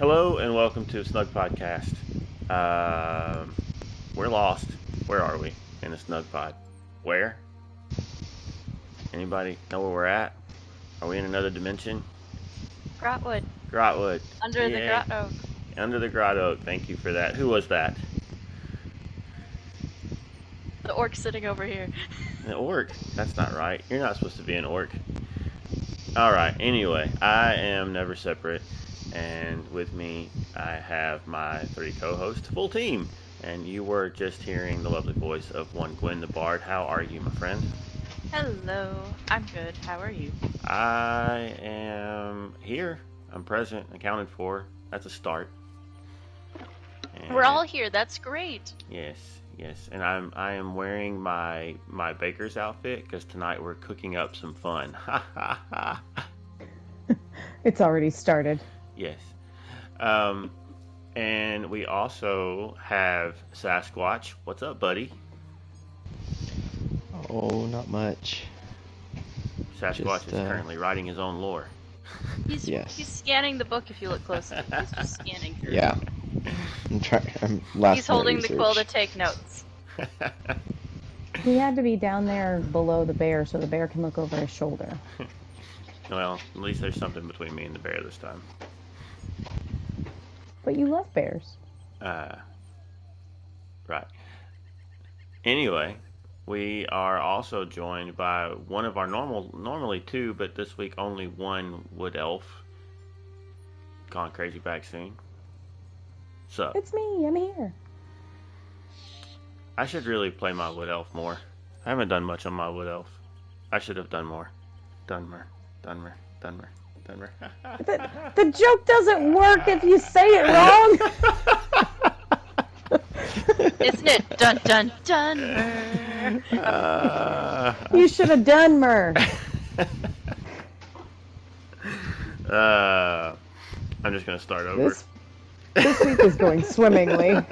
Hello and welcome to A Snugpod Cast. We're lost. Where are we in a Snugpod? Where? Anybody know where we're at? Are we in another dimension? Grahtwood. Grahtwood. Under the Yay. Grot Oak. Under the Grot Oak. Thank you for that. Who was that? The orc sitting over here. An orc? That's not right. You're not supposed to be an orc. Alright, anyway, I am Never Separate, and with me I have my three co-hosts, full team. And you were just hearing the lovely voice of one Gwen the Bard. How are you, my friend? Hello. I'm good. How are you? I am here. I'm present, accounted for. That's a start. And We're all here. That's great. Yes. And I am wearing my baker's outfit because tonight we're cooking up some fun. Ha ha ha. It's already started. Yes. And we also have Sasquatch. What's up, buddy? Oh, not much. Sasquatch is currently writing his own lore. He's scanning the book if you look closely. He's just scanning through. Yeah. He's holding the quill to take notes. He had to be down there below the bear so the bear can look over his shoulder. Well, at least there's something between me and the bear this time. But you love bears. Right. Anyway, we are also joined by one of our normally two, but this week only one wood elf. Gone crazy back soon. Sup? It's me. I'm here. I should really play my wood elf more. I haven't done much on my wood elf. I should have done more. Dunmer. The joke doesn't work if you say it wrong. Isn't it? Dun dun dun. You should have done mer. I'm just gonna start over. This week is going swimmingly.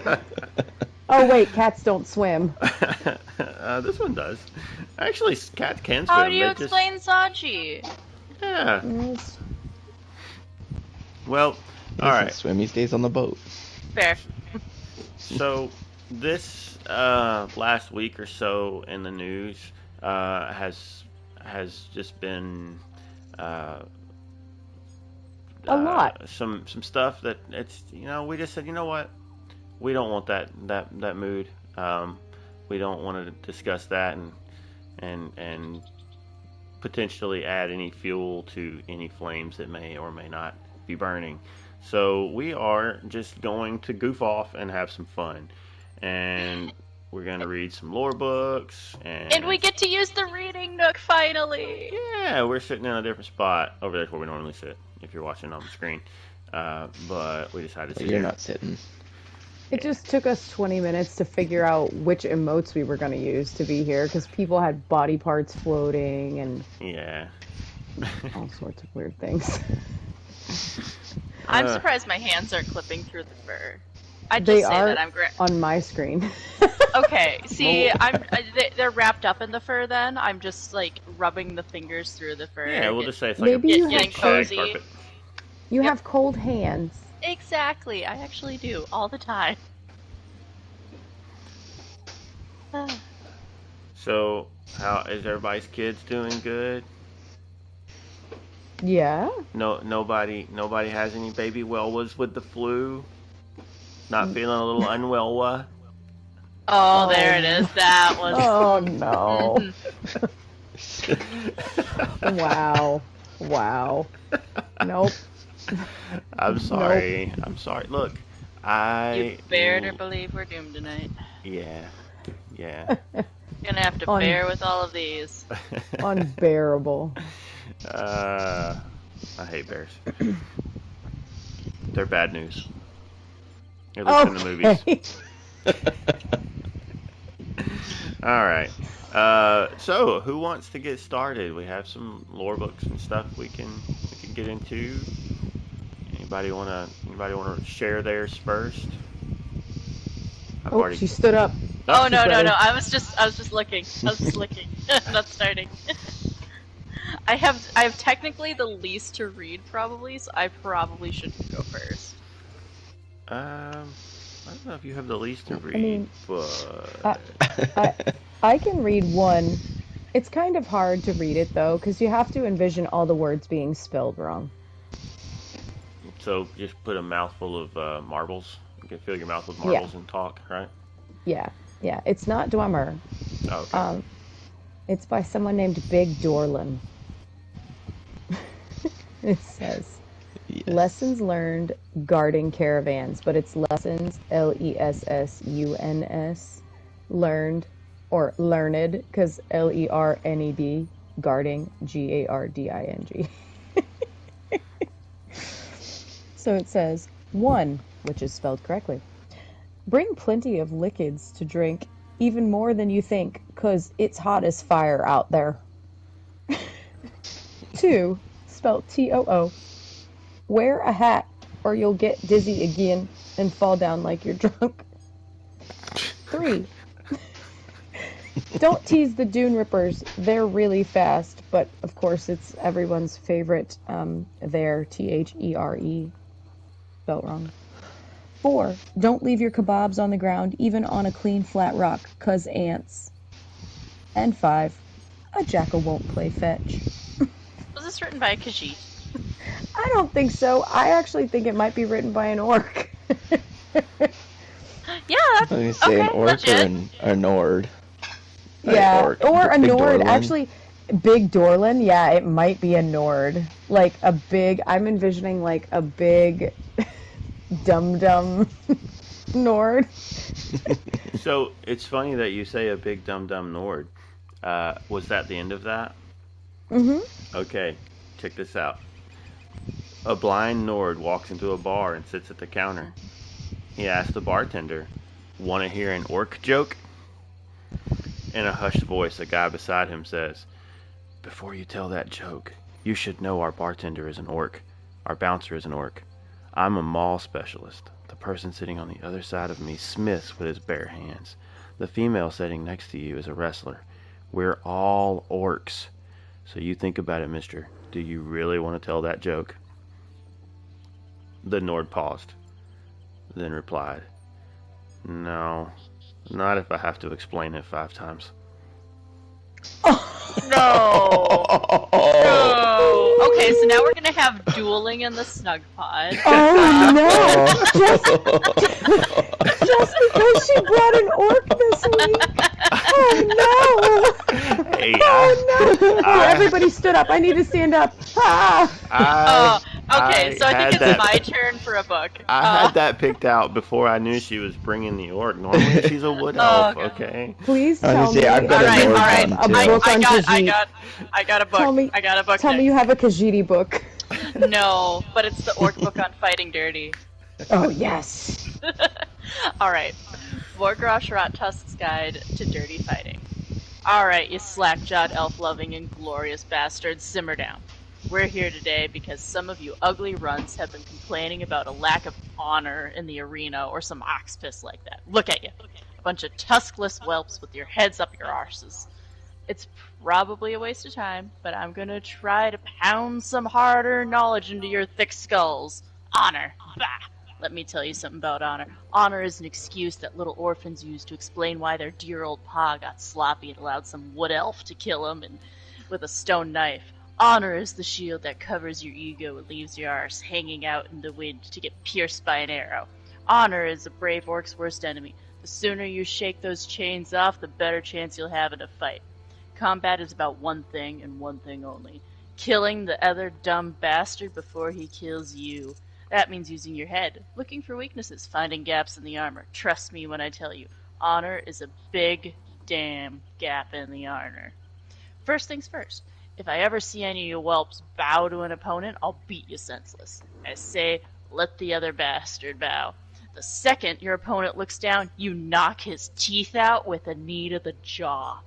Oh wait, cats don't swim. This one does. Actually, cats can swim. How do you explain Saji? Yeah. Well, alright. Swim, he stays on the boat. Fair. So, this last week or so in the news has just been a lot. Some stuff that it's we just said what, we don't want that mood. We don't want to discuss that and potentially add any fuel to any flames that may or may not be burning. So we are just going to goof off and have some fun, and we're going to read some lore books, and we get to use the reading nook finally. Yeah, we're sitting in a different spot over there where we normally sit if you're watching on the screen, but we decided to You're not sitting. It just took us 20 minutes to figure out which emotes we were going to use to be here, because people had body parts floating and all sorts of weird things. I'm surprised my hands aren't clipping through the fur. They are on my screen. Okay, see, they're wrapped up in the fur then. I'm just like rubbing the fingers through the fur. Yeah, we'll just say it's like maybe getting cozy. carpet. You have cold hands. Exactly, I actually do, all the time. So, how is everybody's kids doing? Good? Yeah. Nobody has any baby welwas with the flu? Not feeling a little unwell? Oh, there it is. That was. Oh no. Wow. Nope. I'm sorry. Nope. I'm sorry. Look, You better believe we're doomed tonight. Yeah. Gonna have to bear with all of these. Unbearable. I hate bears. They're bad news. At least in the movies. Alright. So, who wants to get started? We have some lore books and stuff we can get into. Anybody wanna share theirs first? She stood up. Oh no! I was just looking. Not starting. I have technically the least to read probably, so I probably shouldn't go first. I don't know if you have the least to read, I mean, but I can read one. It's kind of hard to read it though, because you have to envision all the words being spelled wrong. so just put a mouthful of marbles. You can fill your mouth with marbles and talk, right? Yeah. It's not Dwemer. Oh, okay. It's by someone named Big Dorlin. It says, Yes. lessons learned guarding caravans, but it's lessons, Lessuns, learned, or learned, because Lerned, guarding, Garding. So it says, 1, which is spelled correctly. Bring plenty of liquids to drink, even more than you think, 'cause it's hot as fire out there. 2, spelled Too. Wear a hat, or you'll get dizzy again and fall down like you're drunk. 3, don't tease the Dune Rippers. They're really fast, but of course it's everyone's favorite, there, There, spelled wrong. 4, don't leave your kebabs on the ground, even on a clean flat rock, 'cause ants. And 5, a jackal won't play fetch. Was this written by a Khajiit? I don't think so. I actually think it might be written by an orc. Yeah, that's Let me say okay, an orc legit. or a Nord. Yeah, Orc. or a Big Nord. Dorlin. Actually, Big Dorlin, yeah, it might be a Nord. Like a big, I'm envisioning like a big dum-dum Nord. So it's funny that you say a big dumb Nord. Was that the end of that? Mm-hmm. Okay, check this out. A blind Nord walks into a bar and sits at the counter. He asks the bartender, "Want to hear an orc joke?" In a hushed voice, a guy beside him says, "Before you tell that joke, you should know our bartender is an orc. Our bouncer is an orc. I'm a maul specialist. The person sitting on the other side of me smiths with his bare hands. The female sitting next to you is a wrestler. We're all orcs. So you think about it, mister. Do you really want to tell that joke?" The Nord paused, then replied, "No, not if I have to explain it 5 times." No. No. Okay, so now we're gonna have dueling in the Snugpod. Oh no! Just because she brought an orc this week. Oh no! Hey, Oh no! Everybody stood up. I need to stand up. Ah! Okay, so I had think it's that- my turn for a book. I had that picked out before I knew she was bringing the orc. Normally she's a wood elf, okay? Please I was tell gonna me. say, I've got All a right, Nord all right. one, A too. book on Khajiit. I got a book. Tell me- I got a book. Tell me you have a Khajiit book. No, but it's the orc book on fighting dirty. Oh yes. Alright. Vorgrosh Rottusk's Guide to Dirty Fighting. Alright, you slack-jawed, elf-loving, and glorious bastards, simmer down. We're here today because some of you ugly runts have been complaining about a lack of honor in the arena or some ox piss like that. Look at you. A bunch of tuskless whelps with your heads up your arses. It's probably a waste of time, but I'm gonna try to pound some harder knowledge into your thick skulls. Honor. Bah! Let me tell you something about honor. Honor is an excuse that little orphans use to explain why their dear old pa got sloppy and allowed some wood elf to kill him with a stone knife. Honor is the shield that covers your ego and leaves your arse hanging out in the wind to get pierced by an arrow. Honor is a brave orc's worst enemy. The sooner you shake those chains off, the better chance you'll have in a fight. Combat is about one thing and one thing only. Killing the other dumb bastard before he kills you. That means using your head, looking for weaknesses, finding gaps in the armor. Trust me when I tell you, honor is a big damn gap in the armor. First things first, if I ever see any of you whelps bow to an opponent, I'll beat you senseless. I say, let the other bastard bow. The second your opponent looks down, you knock his teeth out with a knee to the jaw.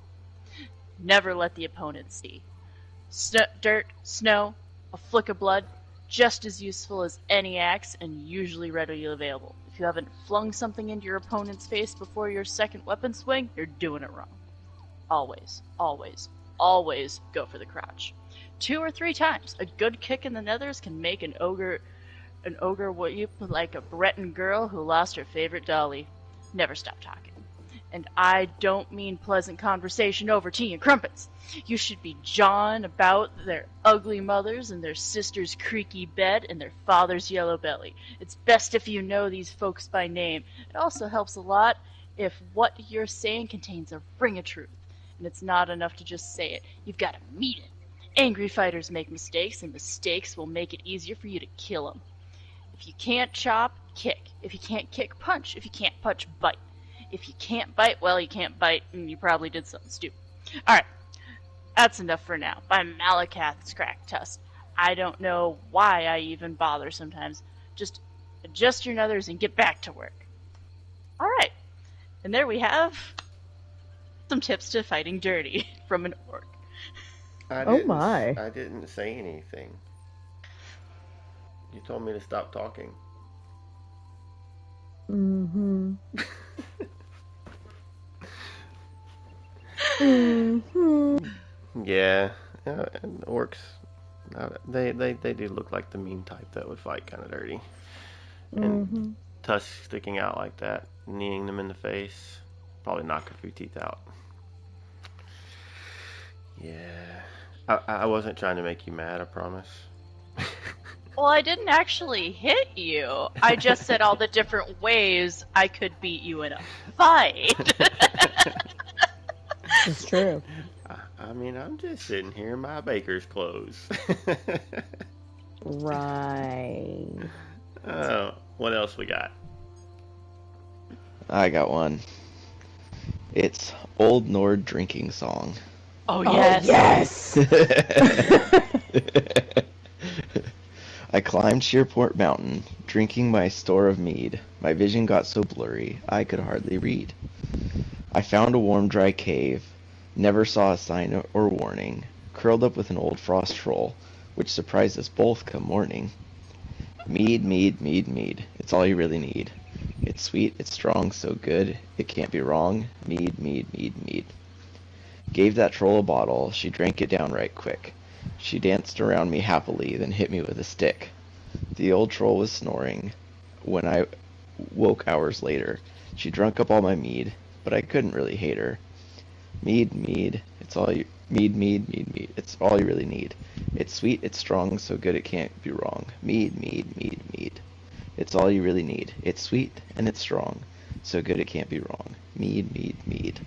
Never let the opponent see. Dirt, snow, a flick of blood, just as useful as any axe and usually readily available. If you haven't flung something into your opponent's face before your second weapon swing, you're doing it wrong. Always, always, always go for the crotch. 2 or 3 times. A good kick in the nethers can make an ogre An ogre weep like a Breton girl who lost her favorite dolly. Never stop talking. And I don't mean pleasant conversation over tea and crumpets. You should be jawing about their ugly mothers and their sister's creaky bed and their father's yellow belly. It's best if you know these folks by name. It also helps a lot if what you're saying contains a ring of truth. And it's not enough to just say it. You've got to meet it. Angry fighters make mistakes, and mistakes will make it easier for you to kill them. If you can't chop, kick. If you can't kick, punch. If you can't punch, bite. If you can't bite, well, you can't bite, and you probably did something stupid. Alright, that's enough for now. By Malakath's crack test. I don't know why I even bother sometimes. Just adjust your nethers and get back to work. Alright, and there we have some tips to fighting dirty from an orc. Oh my. I didn't say anything. You told me to stop talking. Mm-hmm. Mm-hmm. Yeah, and orcs, they do look like the mean type that would fight kind of dirty. And tusks sticking out like that, kneeing them in the face, probably knock a few teeth out. Yeah, I wasn't trying to make you mad, I promise. Well, I didn't actually hit you. I just said all the different ways I could beat you in a fight. It's true. I mean, I'm just sitting here in my baker's clothes. Right. What else we got? I got one. It's Old Nord drinking song. Oh, yes. Oh, yes! I climbed Sheerport Mountain, drinking my store of mead. My vision got so blurry, I could hardly read. I found a warm, dry cave, never saw a sign or warning, curled up with an old frost troll, which surprised us both come morning. Mead, mead, mead, mead, it's all you really need. It's sweet, it's strong, so good, it can't be wrong. Mead, mead, mead, mead. Gave that troll a bottle, she drank it down right quick. She danced around me happily, then hit me with a stick. The old troll was snoring. When I woke hours later, she drunk up all my mead, but I couldn't really hate her. Mead, mead, it's all you... Mead, mead, mead, mead, it's all you really need. It's sweet, it's strong, so good it can't be wrong. Mead, mead, mead, mead. It's all you really need. It's sweet, and it's strong, so good it can't be wrong. Mead, mead, mead.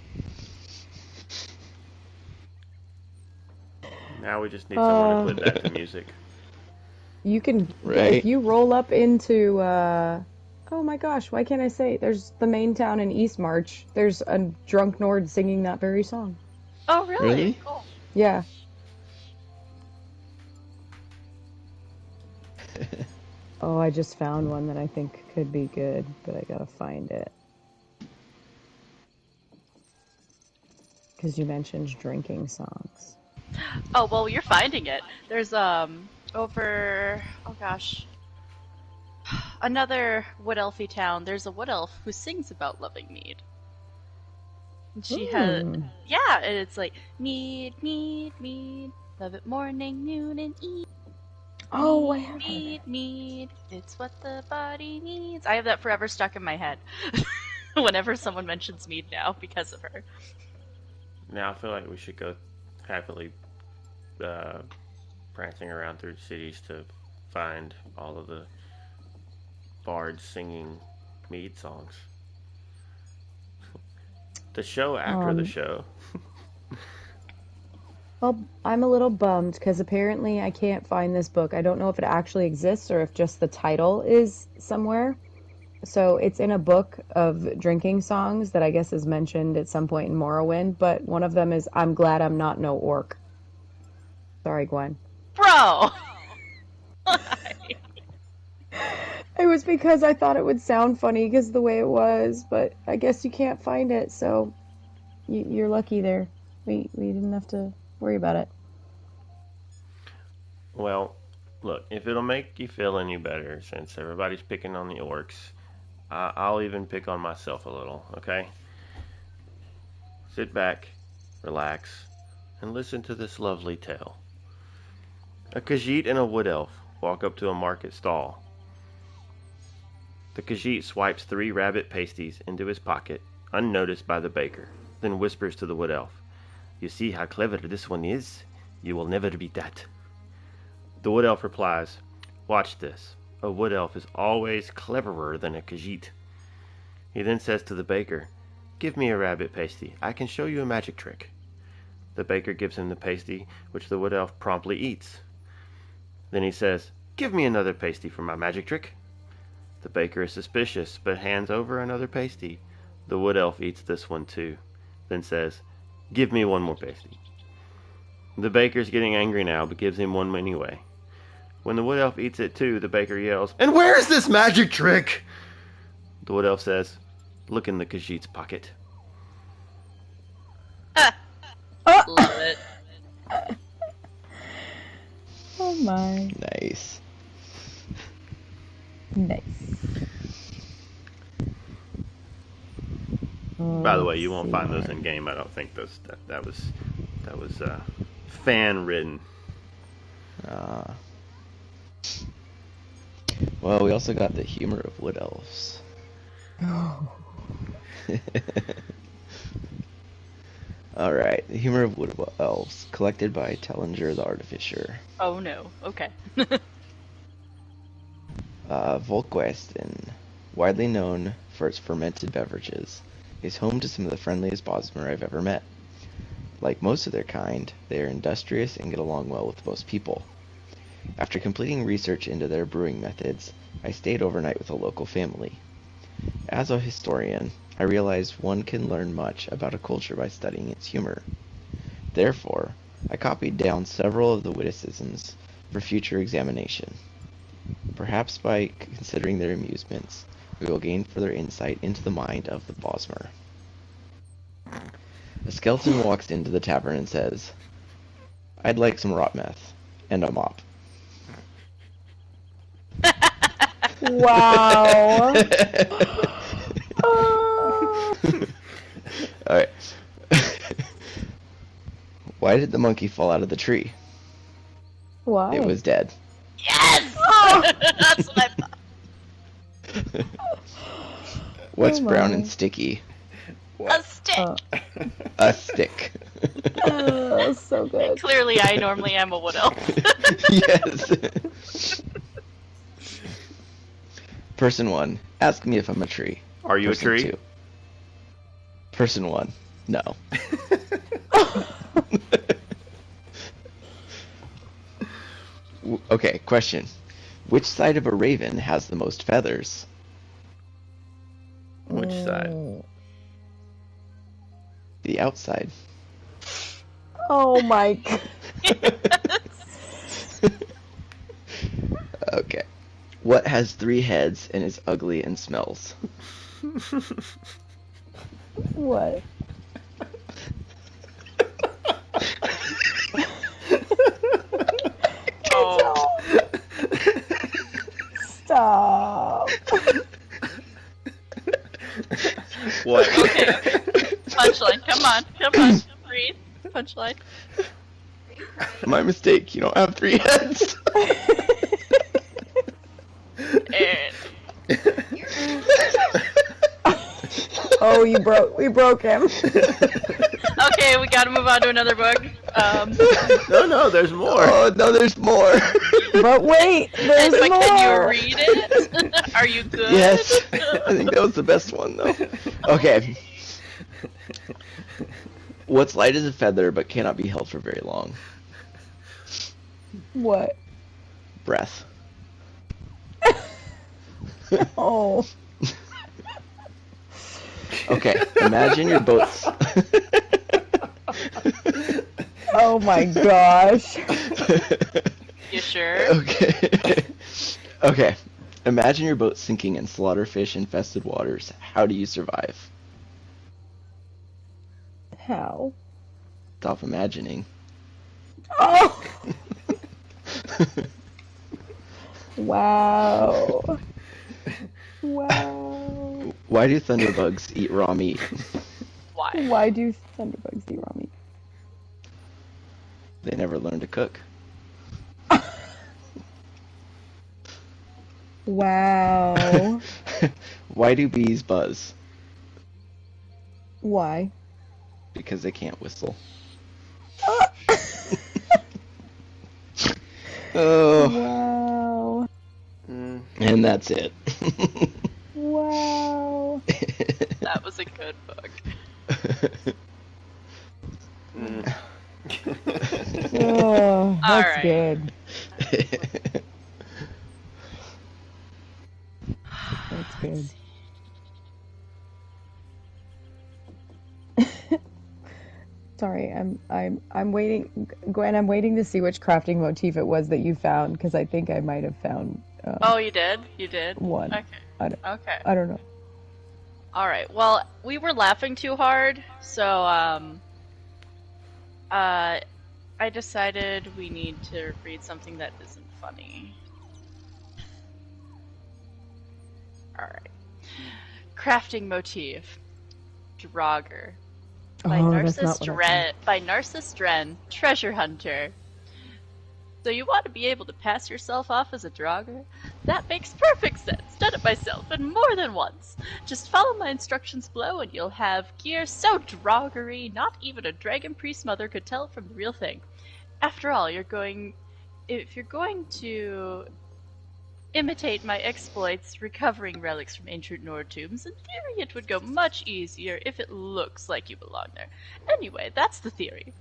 Now we just need someone to put that to music. You can, Right. if you roll up into, oh my gosh, why can't I say? There's the main town in East March. There's a drunk Nord singing that very song. Oh, really? Really? Cool. Yeah. Oh, I just found one that I think could be good, but I gotta find it. Because you mentioned drinking songs. Oh, well, you're finding it. There's, over, oh gosh, another wood elfy town. There's a wood elf who sings about loving mead. And she had, yeah, and it's like, mead, mead, mead, love it morning, noon, and eve. Oh, I have Mead, mead, it's what the body needs. I have that forever stuck in my head whenever someone mentions mead now because of her. Now I feel like we should go happily prancing around through cities to find all of the bards singing mead songs. The show after the show. Well, I'm a little bummed because apparently I can't find this book. I don't know if it actually exists or if just the title is somewhere. So it's in a book of drinking songs that I guess is mentioned at some point in Morrowind, but one of them is I'm Glad I'm Not No Orc. Sorry, Gwen. Bro! It was because I thought it would sound funny because the way it was, but I guess you can't find it, so you're lucky there. We didn't have to worry about it. Well, look, if it'll make you feel any better, since everybody's picking on the orcs, I'll even pick on myself a little, okay? Sit back, relax, and listen to this lovely tale. A Khajiit and a wood elf walk up to a market stall. The Khajiit swipes 3 rabbit pasties into his pocket, unnoticed by the baker, then whispers to the Wood Elf, "You see how clever this one is? You will never beat that." The Wood Elf replies, "Watch this. A Wood Elf is always cleverer than a Khajiit." He then says to the baker, "Give me a rabbit pasty. I can show you a magic trick." The baker gives him the pasty, which the Wood Elf promptly eats. Then he says, "Give me another pasty for my magic trick." The baker is suspicious, but hands over another pasty. The Wood Elf eats this one too, then says, "Give me one more pasty." The baker's getting angry now, but gives him one anyway. When the Wood Elf eats it too, the baker yells, "And where is this magic trick?" The Wood Elf says, "Look in the Khajiit's pocket." Love it. Oh my. Nice. Nice. By the way, you won't find those in game. I don't think that was fan written. Well, we also got the humor of Wood Elves. Oh. Alright, the humor of Wood Elves, collected by Tellinger the Artificer. Oh no. Okay. Volkwesten, widely known for its fermented beverages, is home to some of the friendliest Bosmer I've ever met. Like most of their kind, they are industrious and get along well with most people. After completing research into their brewing methods, I stayed overnight with a local family. As a historian, I realized one can learn much about a culture by studying its humor. Therefore, I copied down several of the witticisms for future examination. Perhaps by considering their amusements, we will gain further insight into the mind of the Bosmer. A skeleton walks into the tavern and says, "I'd like some rot meth and a mop." Wow. Alright. Why did the monkey fall out of the tree? Why? It was dead. Yes! That's what I thought. What's Oh my. brown and sticky? A stick. A stick. Oh, so good. Clearly, I normally am a Wood Elf. Yes. Person 1, ask me if I'm a tree. Are you Person a tree? 2. Person 1, no. Okay, question. Which side of a raven has the most feathers? Which side? The outside. Oh my god. Okay. What has 3 heads and is ugly and smells? What? Oh. Stop. What? Okay. Punchline. Come on. Breathe. Punchline. My mistake, you don't have 3 heads. And Oh, we broke him. okay, we gotta move on to another book. No, there's more. Oh, no, there's more. But wait, there's but more. can you read it? Are you good? Yes. I think that was the best one, though. Okay. What's light as a feather but cannot be held for very long? What? Breath. Oh. Okay, imagine your boat's... Oh my gosh. You sure? Okay. Okay, imagine your boat sinking in slaughterfish-infested waters. How do you survive? How? Stop imagining. Oh. Wow. Wow. Why do thunderbugs eat raw meat? Why? Why do thunderbugs eat raw meat? They never learn to cook. Wow. Why do bees buzz? Why? Because they can't whistle. Oh, Wow. and that's it. Wow. That was a good book. Oh, All that's right. good. That's good. Sorry, I'm waiting, Gwen. I'm waiting to see which crafting motif it was that you found, because I think I might have found. Oh, you did? You did? One. Okay. Okay. I don't know. All right. Well, we were laughing too hard, so I decided we need to read something that isn't funny. All right. Crafting motif. Draugr. By That's not Narcissus what I Dren. By Narcissus Dren, treasure hunter. So you want to be able to pass yourself off as a Draugr? That makes perfect sense. Done it myself, and more than once. Just follow my instructions below, and you'll have gear so Draugr-y, not even a dragon priest mother could tell it from the real thing. After all, if you're going to imitate my exploits recovering relics from ancient Nord tombs, in theory it would go much easier if it looks like you belong there. Anyway, that's the theory.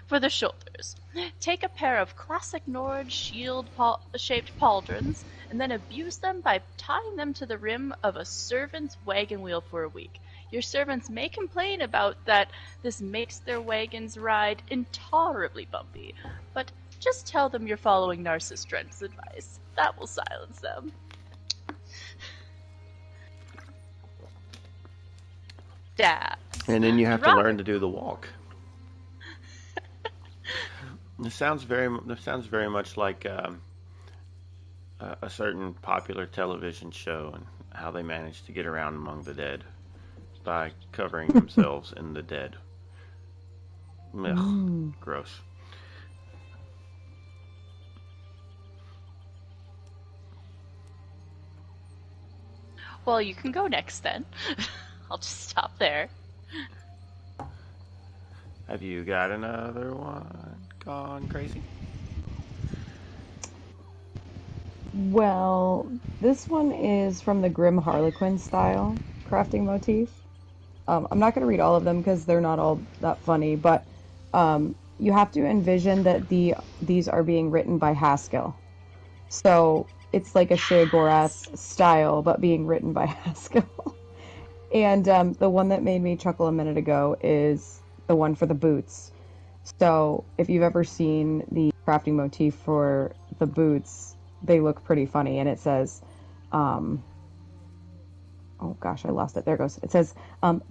For the shoulders, take a pair of classic Nord shield-shaped pauldrons, and then abuse them by tying them to the rim of a servant's wagon wheel for a week. Your servants may complain about that this makes their wagon's ride intolerably bumpy, but just tell them you're following Narcissus Dren's advice. That will silence them. Dad. And then you have to learn to do the walk. This sounds very much like a certain popular television show and how they managed to get around among the dead by covering themselves in the dead. Ugh, gross. Well, you can go next then. I'll just stop there. Have you got another one gone crazy? Well, this one is from the Grim Harlequin style crafting motif. I'm not going to read all of them because they're not all that funny, but you have to envision that these are being written by Haskell. So it's like a Sheogorath style, but being written by Haskell. And the one that made me chuckle a minute ago is the one for the boots. So if you've ever seen the crafting motif for the boots, they look pretty funny. And it says, oh gosh, I lost it. There it goes. It says,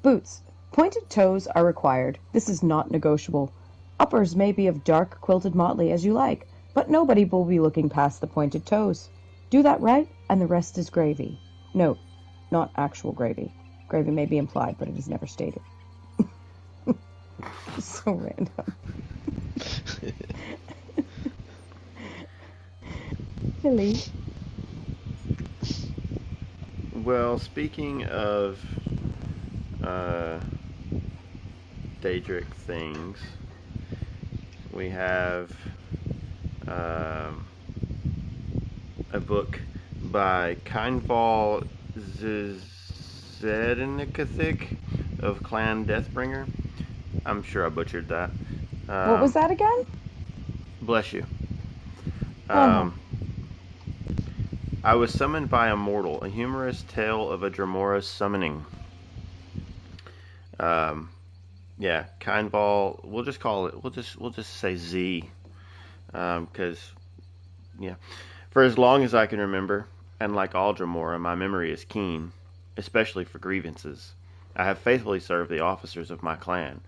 boots. Pointed toes are required. This is not negotiable. Uppers may be of dark quilted motley as you like, but nobody will be looking past the pointed toes. Do that right, and the rest is gravy. Note, not actual gravy. Gravy may be implied, but it is never stated. So random. Silly. Well, speaking of Daedric things, we have a book by Kindval Zednikathic of Clan Deathbringer. I'm sure I butchered that. What was that again? Bless you. Uh-huh. I was summoned by a mortal, a humorous tale of a Dramora's summoning. Yeah, Kindval. We'll just call it. We'll just say Z, because yeah, for as long as I can remember, and like all Dramora, my memory is keen, especially for grievances. I have faithfully served the officers of my clan,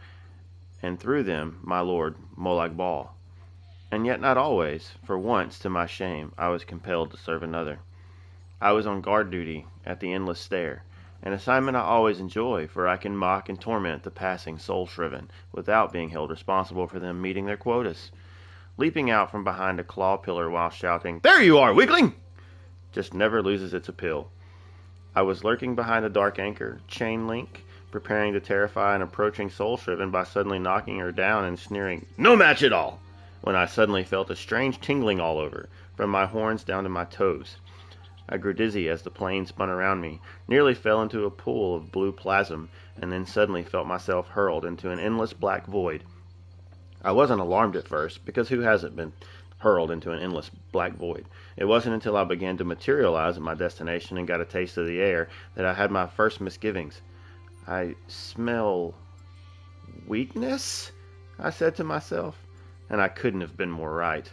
and through them my lord Molag Bal. And yet not always, for once, to my shame, I was compelled to serve another. I was on guard duty at the Endless Stair, an assignment I always enjoy, for I can mock and torment the passing soul-shriven, without being held responsible for them meeting their quotas. Leaping out from behind a claw pillar while shouting, "There you are, weakling!" just never loses its appeal. I was lurking behind a dark anchor, chain link, preparing to terrify an approaching soul-shriven by suddenly knocking her down and sneering, "No match at all!" when I suddenly felt a strange tingling all over, from my horns down to my toes. I grew dizzy as the plane spun around me, nearly fell into a pool of blue plasm, and then suddenly felt myself hurled into an endless black void. I wasn't alarmed at first, because who hasn't been hurled into an endless black void? It wasn't until I began to materialize at my destination and got a taste of the air that I had my first misgivings. "I smell weakness?" I said to myself, and I couldn't have been more right.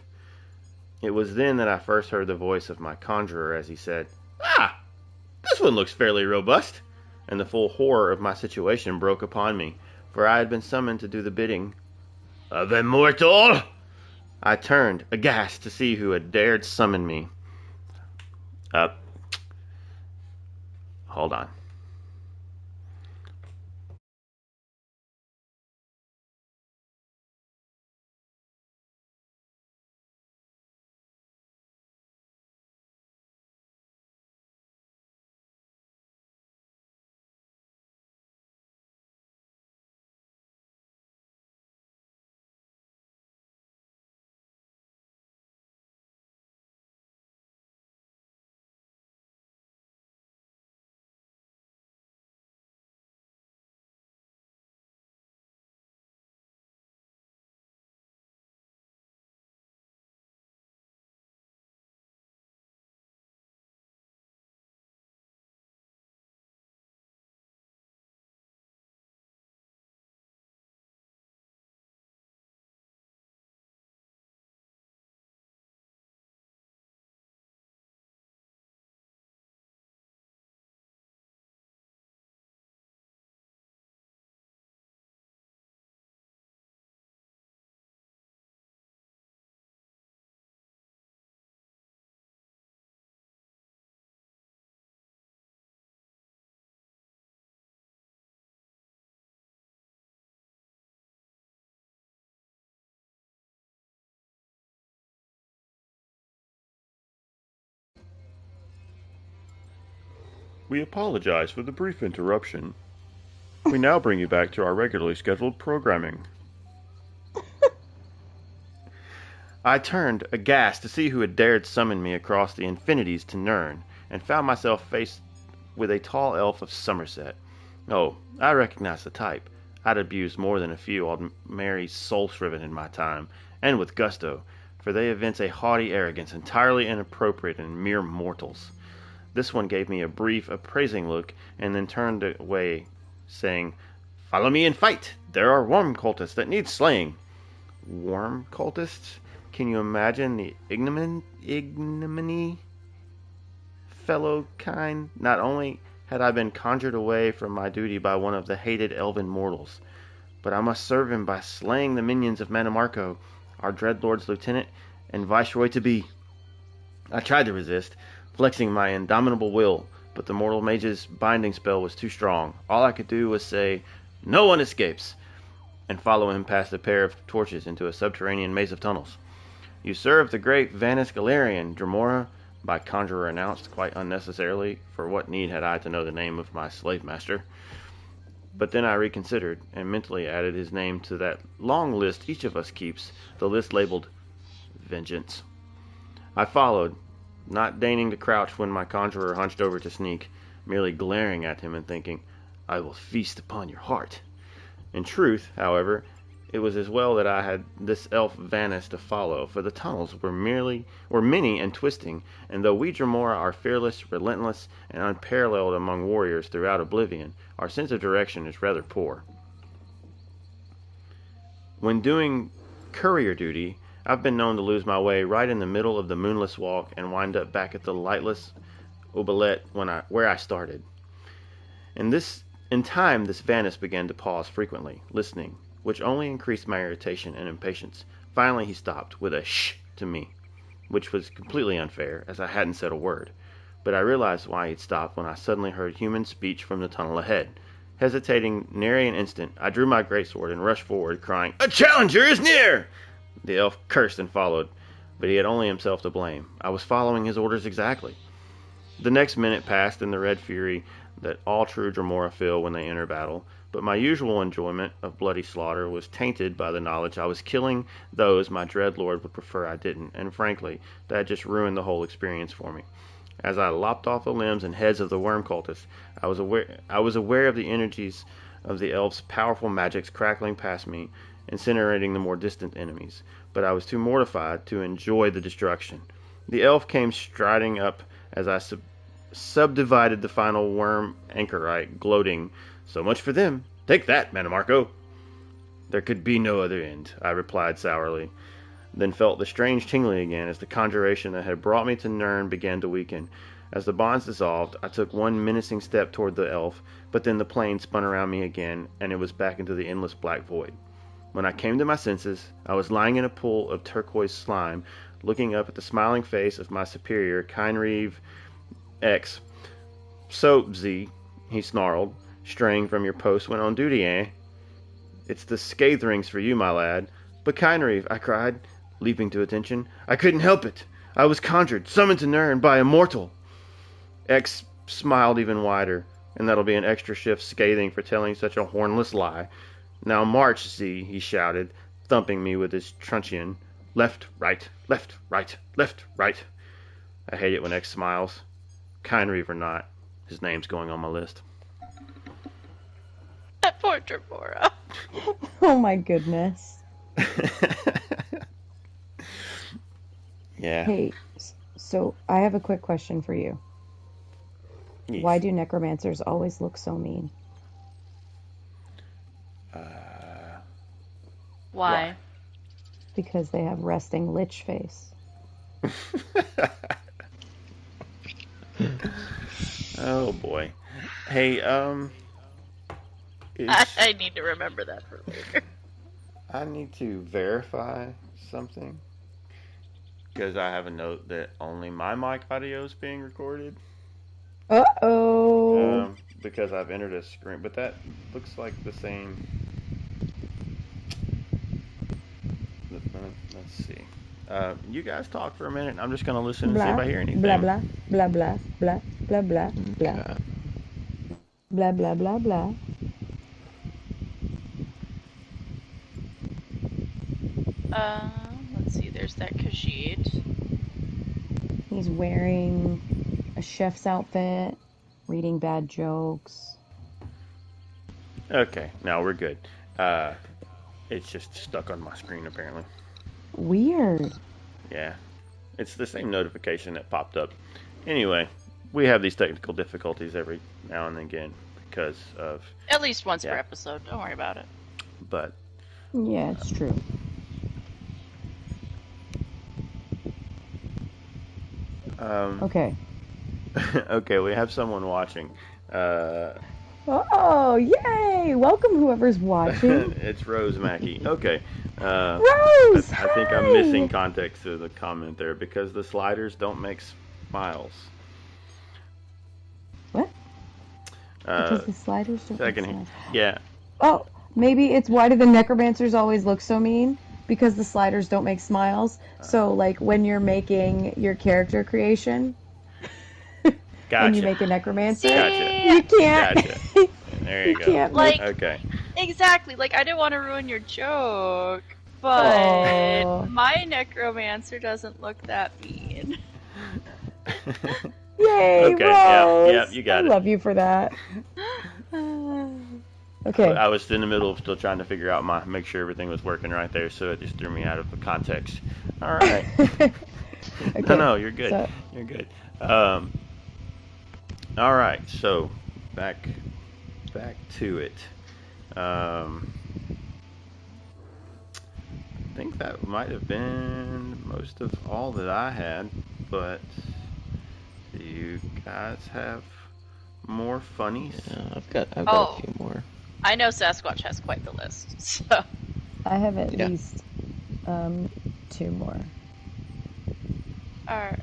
It was then that I first heard the voice of my conjurer as he said, "Ah, this one looks fairly robust," and the full horror of my situation broke upon me, for I had been summoned to do the bidding of a mortal. I turned, aghast, to see who had dared summon me. Hold on. We apologize for the brief interruption. We now bring you back to our regularly scheduled programming. I turned, aghast, to see who had dared summon me across the infinities to Nirn, and found myself faced with a tall elf of Somerset. Oh, I recognized the type. I'd abused more than a few old Mary's soul-shriven in my time, and with gusto, for they evince a haughty arrogance entirely inappropriate in mere mortals. This one gave me a brief, appraising look, and then turned away, saying, "Follow me and fight! There are worm cultists that need slaying." Worm cultists? Can you imagine the ignominy? Fellow kind, not only had I been conjured away from my duty by one of the hated elven mortals, but I must serve him by slaying the minions of Manamarco, our dreadlord's lieutenant and viceroy-to-be. I tried to resist, flexing my indomitable will, but the mortal mage's binding spell was too strong. All I could do was say, "No one escapes," and follow him past a pair of torches into a subterranean maze of tunnels. "You serve the great Vanis Galerian, Dremora," my conjurer announced, quite unnecessarily, for what need had I to know the name of my slave master? But then I reconsidered, and mentally added his name to that long list each of us keeps, the list labeled Vengeance. I followed, not deigning to crouch when my conjurer hunched over to sneak, merely glaring at him and thinking, "I will feast upon your heart." In truth, however, it was as well that I had this elf Vanis to follow, for the tunnels were many and twisting, and though we Dremora are fearless, relentless, and unparalleled among warriors throughout Oblivion, our sense of direction is rather poor. When doing courier duty, I've been known to lose my way right in the middle of the moonless walk and wind up back at the lightless oubliette where I started. In time, this Vanis began to pause frequently, listening, which only increased my irritation and impatience. Finally he stopped, with a "shh" to me, which was completely unfair, as I hadn't said a word. But I realized why he'd stopped when I suddenly heard human speech from the tunnel ahead. Hesitating nary an instant, I drew my greatsword and rushed forward, crying, "A challenger is near!" The elf cursed and followed, but he had only himself to blame. I was following his orders exactly. The next minute passed in the red fury that all true Dremora feel when they enter battle, but my usual enjoyment of bloody slaughter was tainted by the knowledge I was killing those my dread lord would prefer I didn't, and frankly, that just ruined the whole experience for me. As I lopped off the limbs and heads of the worm cultists, I was aware of the energies of the elves' powerful magics crackling past me, incinerating the more distant enemies, but I was too mortified to enjoy the destruction. The elf came striding up as I subdivided the final worm anchorite, gloating, "So much for them. Take that, Mannimarco." "There could be no other end," I replied sourly, then felt the strange tingling again as the conjuration that had brought me to Nirn began to weaken. As the bonds dissolved, I took one menacing step toward the elf, but then the plane spun around me again, and it was back into the endless black void. When I came to my senses, I was lying in a pool of turquoise slime, looking up at the smiling face of my superior, Kynreeve X. "So, Z," he snarled, "straying from your post when on duty, eh?" "It's the scathe rings for you, my lad." "But Kynreeve," I cried, leaping to attention, "I couldn't help it. I was conjured, summoned to Nirn by a mortal." X smiled even wider, and that'll be an extra shift scathing for telling such a hornless lie. "Now march, Z," he shouted, thumping me with his truncheon. "Left, right, left, right, left, right." I hate it when X smiles. Kynreeve or not, his name's going on my list. That poor Dremora. Oh my goodness. Yeah. Hey, so I have a quick question for you. Yes. Why do necromancers always look so mean? Why? Because they have resting lich face. Oh boy. Hey, I need to remember that for later. I need to verify something because I have a note that only my mic audio is being recorded. Uh-oh. Because I've entered a screen, but that looks like the same. Let's see. You guys talk for a minute. I'm just gonna listen and see if I hear anything. Blah, blah, blah, blah, blah, blah, blah, blah. Okay. Blah, blah, blah, blah. Let's see, there's that Khajiit. He's wearing a chef's outfit, reading bad jokes. Okay, now we're good. It's just stuck on my screen apparently. Weird. Yeah, it's the same notification that popped up. Anyway, we have these technical difficulties every now and again because of. At least once per Yeah. episode. Don't worry about it. But Yeah, it's true. Okay. okay, we have someone watching. Oh, yay! Welcome, whoever's watching. It's Rose Mackey. Okay. Rose! I think I'm hi! missing context to the comment there because the sliders don't make smiles. What? Because the sliders don't make Second, sense. yeah. Oh, maybe it's why do the necromancers always look so mean? Because the sliders don't make smiles. So, like, when you're making your character creation, Gotcha. and you make a necromancer, Gotcha. you can't. Gotcha. There you go. can't Like- Okay. Exactly. Like, I didn't want to ruin your joke, but Aw. my necromancer doesn't look that mean. Yay, Okay, Rose! yep, you got I it. love you for that. Okay. I was in the middle of still trying to figure out make sure everything was working right there, so it just threw me out of the context. All right. Okay. No, you're good. So- You're good. All right, so back to it. I think that might have been most of all that I had, but do you guys have more funnies? Yeah, I've got Oh. a few more. I know Sasquatch has quite the list, so. I have at Yeah. least 2 more. Alright.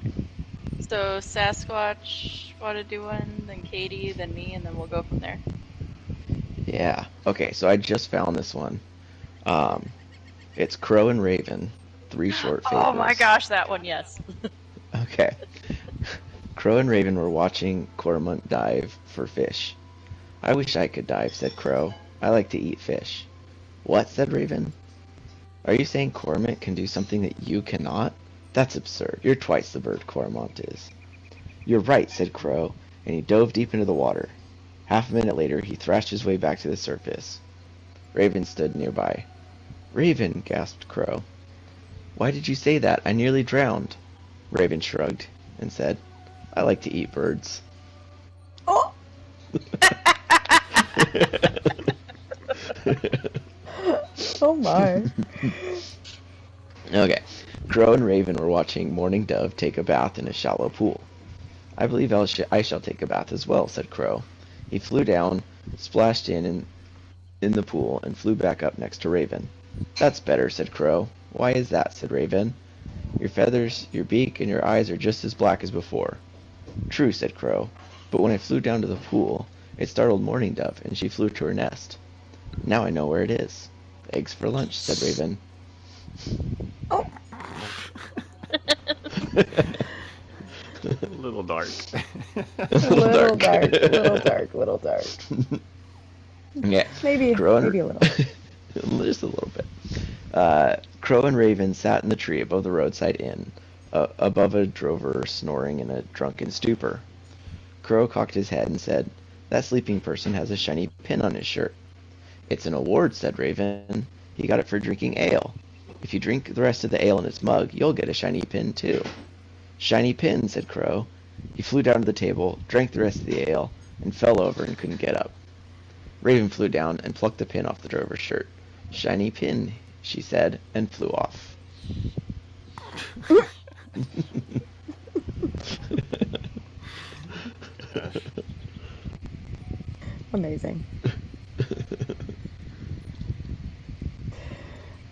So Sasquatch want to do one, then Katie, then me, and then we'll go from there. Yeah. Okay, so I just found this one. It's Crow and Raven, 3 short fables. Oh my gosh, that one, yes. Okay. Crow and Raven were watching Cormorant dive for fish. I wish I could dive, said Crow. I like to eat fish. What? Said Raven. Are you saying Cormorant can do something that you cannot? That's absurd. You're twice the bird Cormorant is. You're right, said Crow, and he dove deep into the water. Half a minute later, he thrashed his way back to the surface. Raven stood nearby. Raven, gasped Crow. Why did you say that? I nearly drowned. Raven shrugged and said, I like to eat birds. Oh! Oh my. Okay. Crow and Raven were watching Morning Dove take a bath in a shallow pool. I believe I shall take a bath as well, said Crow. He flew down, splashed in the pool, and flew back up next to Raven. That's better, said Crow. Why is that, said Raven. Your feathers, your beak, and your eyes are just as black as before. True, said Crow. But when I flew down to the pool, it startled Morning Dove, and she flew to her nest. Now I know where it is. Eggs for lunch, said Raven. Oh. A little dark. Little dark. Yeah. Maybe a little. Just a little bit. Crow and Raven sat in the tree above the roadside inn, above a drover snoring in a drunken stupor. Crow cocked his head and said, That sleeping person has a shiny pin on his shirt. It's an award, said Raven. He got it for drinking ale. If you drink the rest of the ale in his mug, you'll get a shiny pin, too. Shiny pin, said Crow. He flew down to the table, drank the rest of the ale, and fell over and couldn't get up. Raven flew down and plucked the pin off the drover's shirt. Shiny pin, she said, and flew off. Amazing.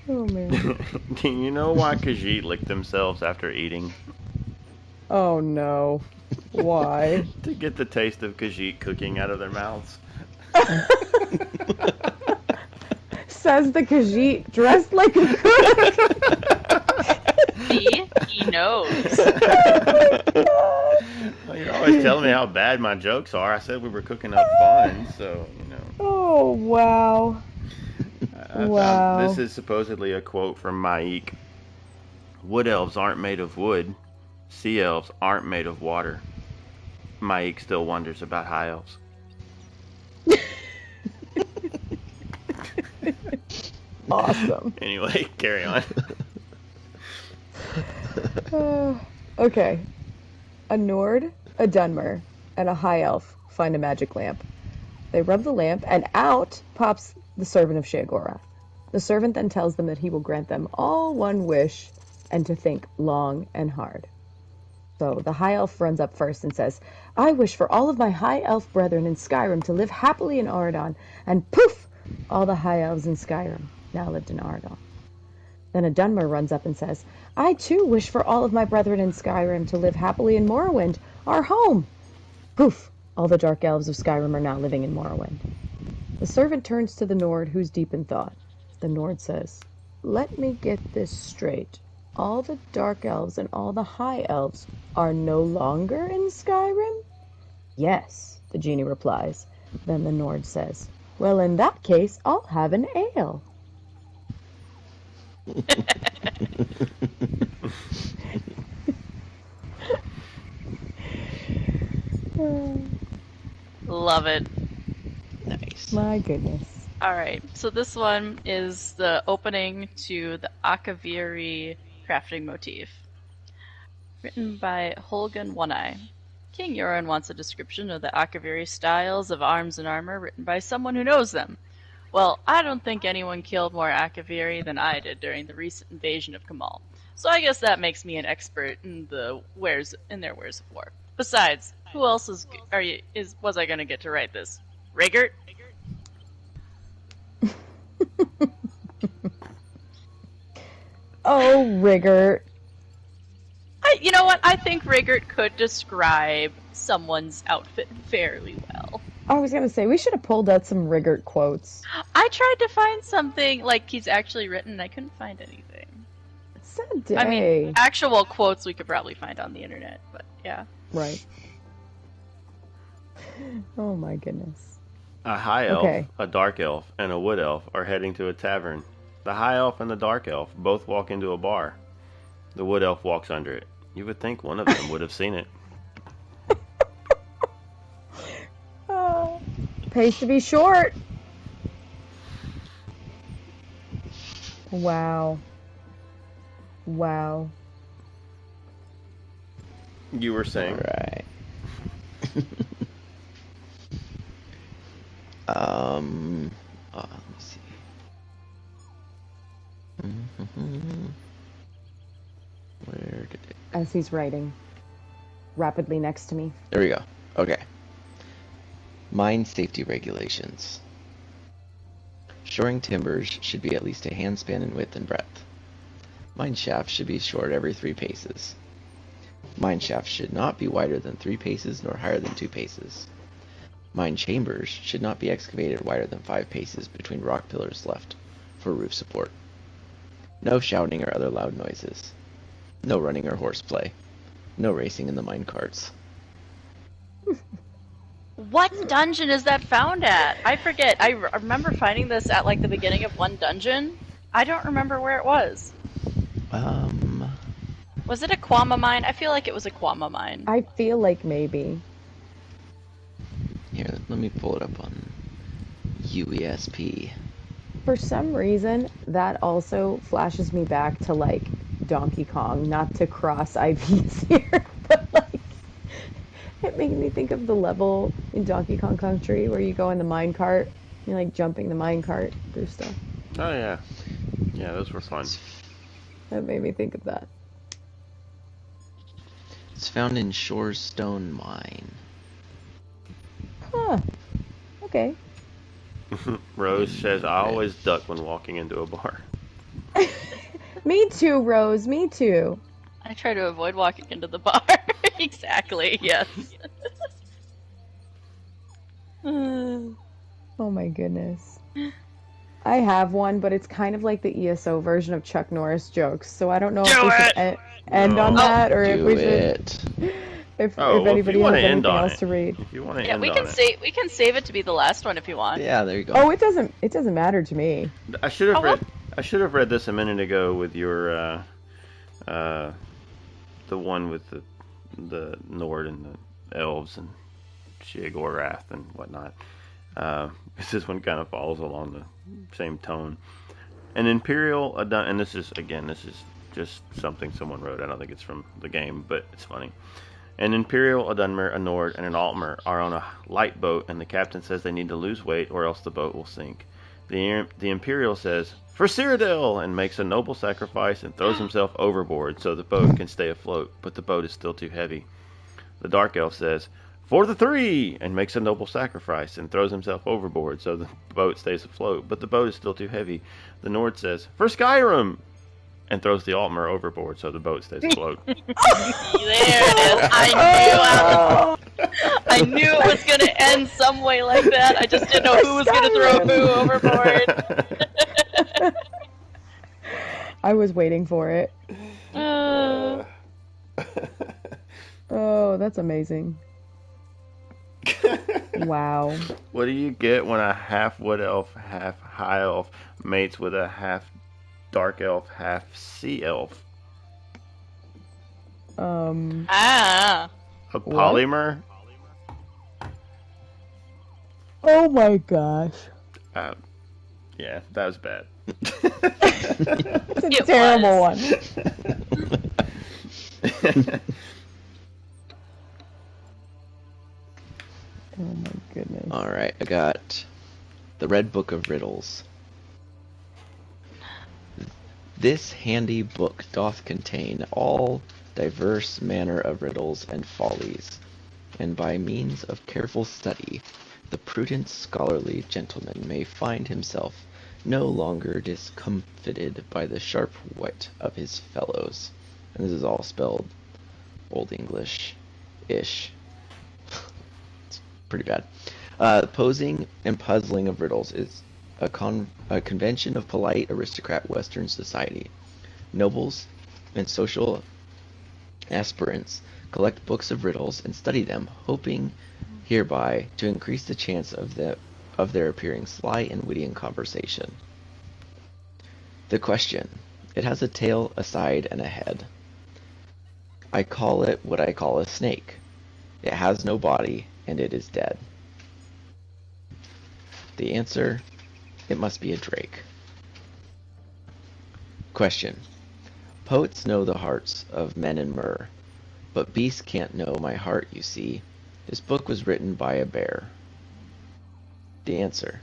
Oh man. Do you know why Khajiit licked themselves after eating? Oh no. Why? To get the taste of Khajiit cooking out of their mouths. Says the Khajiit dressed like a cook. See? He knows. Well, you're always telling me how bad my jokes are. I said we were cooking up fun, so, you know. Oh, wow. Wow. This is supposedly a quote from Maik. Wood elves aren't made of wood. Sea elves aren't made of water. Maik still wonders about high elves. Awesome. Anyway, carry on. Okay. A Nord, a Dunmer, and a High Elf find a magic lamp. They rub the lamp, and out pops the servant of Sheogorath. The servant then tells them that he will grant them all one wish, and to think long and hard. So the High Elf runs up first and says, I wish for all of my High Elf brethren in Skyrim to live happily in Auradon, and poof! All the High Elves in Skyrim now lived in Auradon. Then a Dunmer runs up and says, I too wish for all of my brethren in Skyrim to live happily in Morrowind, our home. Poof! All the Dark Elves of Skyrim are now living in Morrowind. The servant turns to the Nord, who's deep in thought. The Nord says, Let me get this straight. All the Dark Elves and all the High Elves are no longer in Skyrim? Yes, the genie replies. Then the Nord says, Well, in that case, I'll have an ale. Love it. Nice. My goodness. Alright, so this one is the opening to the Akaviri crafting motif. Written by Holgan One-Eye. King Yoren wants a description of the Akaviri styles of arms and armor written by someone who knows them. Well, I don't think anyone killed more Akaviri than I did during the recent invasion of Kamal. So I guess that makes me an expert in their wares of war. Besides, who else was I going to get to write this? Rigert? Oh, Rigert. You know what? I think Rigert could describe someone's outfit fairly well. I was going to say, we should have pulled out some Rigert quotes. I tried to find something like he's actually written, and I couldn't find anything. Sad day. I mean, actual quotes we could probably find on the internet, but yeah. Right. Oh my goodness. A high elf, Okay. a dark elf, and a wood elf are heading to a tavern. The high elf and the dark elf both walk into a bar. The wood elf walks under it. You would think one of them would have seen it. Pays to be short. Wow. Wow. You were saying. Alright. Let me see. Where did it? As he's writing rapidly next to me. There we go. Okay. Mine safety regulations. Shoring timbers should be at least a handspan in width and breadth. Mine shafts should be shored every 3 paces. Mine shafts should not be wider than 3 paces nor higher than 2 paces. Mine chambers should not be excavated wider than 5 paces between rock pillars left for roof support. No shouting or other loud noises. No running or horseplay. No racing in the mine carts. What dungeon is that found at? I forget. I remember finding this at like the beginning of one dungeon. I don't remember where it was. Was it a Kwama mine? I feel like it was a Kwama mine. I feel like maybe. Here, let me pull it up on UESP. For some reason, that also flashes me back to like Donkey Kong. Not to cross IVs here, but like it made me think of the level in Donkey Kong Country where you go in the mine cart. You're like jumping the mine cart through stuff. Oh yeah, yeah, those were fun. That made me think of that. It's found in Shorestone Mine. Huh. Okay. Rose says, I always duck when walking into a bar. Me too, Rose. Me too. I try to avoid walking into the bar. Exactly, yes. Oh my goodness. I have one, but it's kind of like the ESO version of Chuck Norris jokes, so I don't know if we should end on that, or if we should... If anybody has anything else to read. If you want to Yeah, we can save it to be the last one if you want. Yeah, there you go. Oh, it doesn't matter to me. I should have read this a minute ago with your the one with the Nord and the elves and Sheogorath and whatnot. This one kind of follows along the same tone. An Imperial and this is just something someone wrote. I don't think it's from the game, but it's funny. An Imperial, a Dunmer, a Nord, and an Altmer are on a light boat, and the captain says they need to lose weight or else the boat will sink. The Imperial says, "For Cyrodiil," and makes a noble sacrifice and throws himself overboard so the boat can stay afloat, but the boat is still too heavy. The Dark Elf says, "For the 3," and makes a noble sacrifice and throws himself overboard so the boat stays afloat, but the boat is still too heavy. The Nord says, "For Skyrim," and throws the Altmer overboard so the boat stays afloat. There it is. I knew it was going to end some way like that. I just didn't know who was going to throw who overboard. I was waiting for it. Oh, that's amazing. Wow. What do you get when a half wood elf, half high elf mates with a half dark elf, half sea elf? A polymer? Oh my gosh. Yeah, that was bad. It's a terrible one. Oh my goodness. Alright, I got the Red Book of Riddles. This handy book doth contain all diverse manner of riddles and follies, and by means of careful study, the prudent scholarly gentleman may find himself no longer discomfited by the sharp wit of his fellows. And this is all spelled Old English-ish. It's pretty bad. Posing and puzzling of riddles is a convention of polite aristocrat Western society. Nobles and social aspirants collect books of riddles and study them, hoping hereby to increase the chance of their appearing sly and witty in conversation. The question. It has a tail, a side, and a head. I call it what I call a snake. It has no body, and it is dead. The answer, it must be a drake. Question. Poets know the hearts of men and myrrh, but beasts can't know my heart, you see. This book was written by a bear. The answer,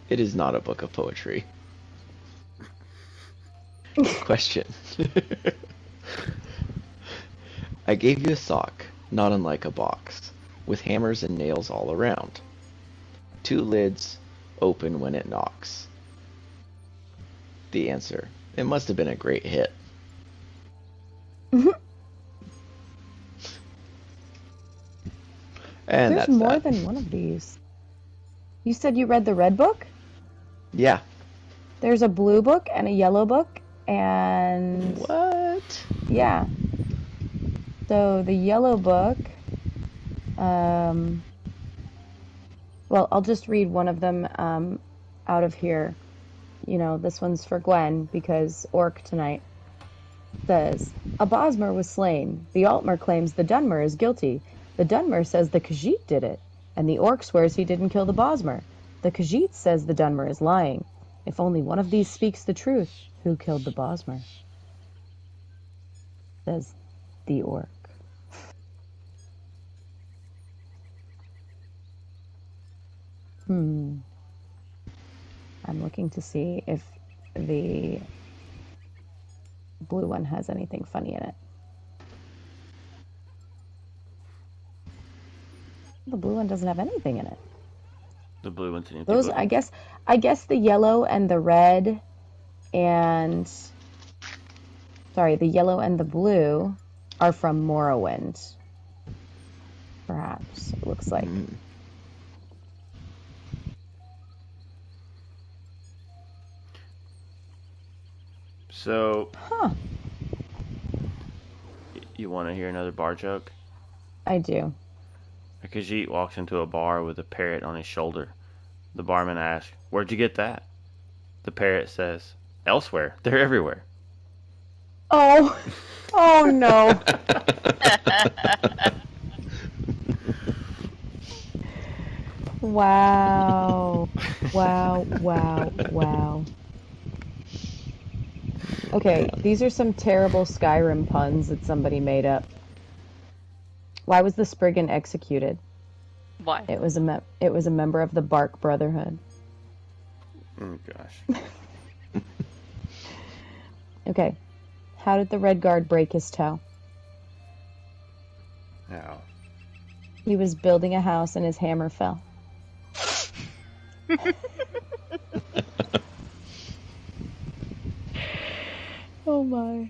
it is not a book of poetry. Question. I gave you a sock, not unlike a box, with hammers and nails all around. 2 lids, open when it knocks. The answer, it must have been a great hit. And There's that's more that. than one of these. You said you read the red book? Yeah. There's a blue book and a yellow book, and What? yeah. So the yellow book, well, I'll just read one of them out of here. You know, this one's for Gwen, because Orc tonight says, a Bosmer was slain. The Altmer claims the Dunmer is guilty. The Dunmer says the Khajiit did it, and the Orc swears he didn't kill the Bosmer. The Khajiit says the Dunmer is lying. If only one of these speaks the truth, who killed the Bosmer? Says the Orc. I'm looking to see if the blue one has anything funny in it. The blue one doesn't have anything in it. The blue one's an empty Those, book. I guess the yellow and the red and the yellow and the blue are from Morrowind. Perhaps, it looks like. So, Huh. you want to hear another bar joke? I do. A Khajiit walks into a bar with a parrot on his shoulder. The barman asks, "Where'd you get that?" The parrot says, "Elsewhere. They're everywhere." Oh, oh no. Wow. Wow, wow, wow. Okay, these are some terrible Skyrim puns that somebody made up. Why was the Spriggan executed? Why? It was a member of the Bark Brotherhood. Oh, gosh. Okay. How did the Red Guard break his toe? How? He was building a house and his hammer fell. Oh my.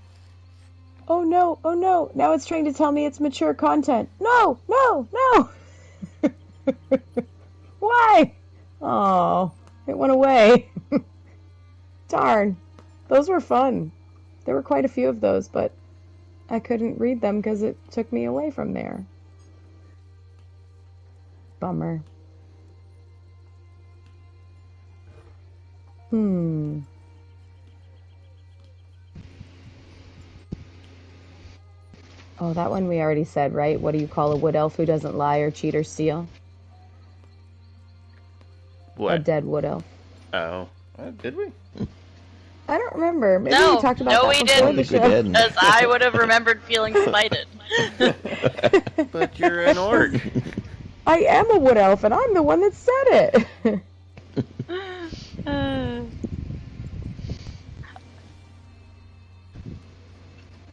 Oh no, oh no. Now it's trying to tell me it's mature content. No, no, no. Why? Oh, it went away. Darn. Those were fun. There were quite a few of those, but I couldn't read them because it took me away from there. Bummer. Oh, that one we already said, right? What do you call a wood elf who doesn't lie or cheat or steal? What? A dead wood elf. Oh. Did we? I don't remember. Maybe No, we talked about no, that we before didn't. the We show. did. Because I would have remembered feeling slighted. But you're an orc. I am a wood elf, and I'm the one that said it.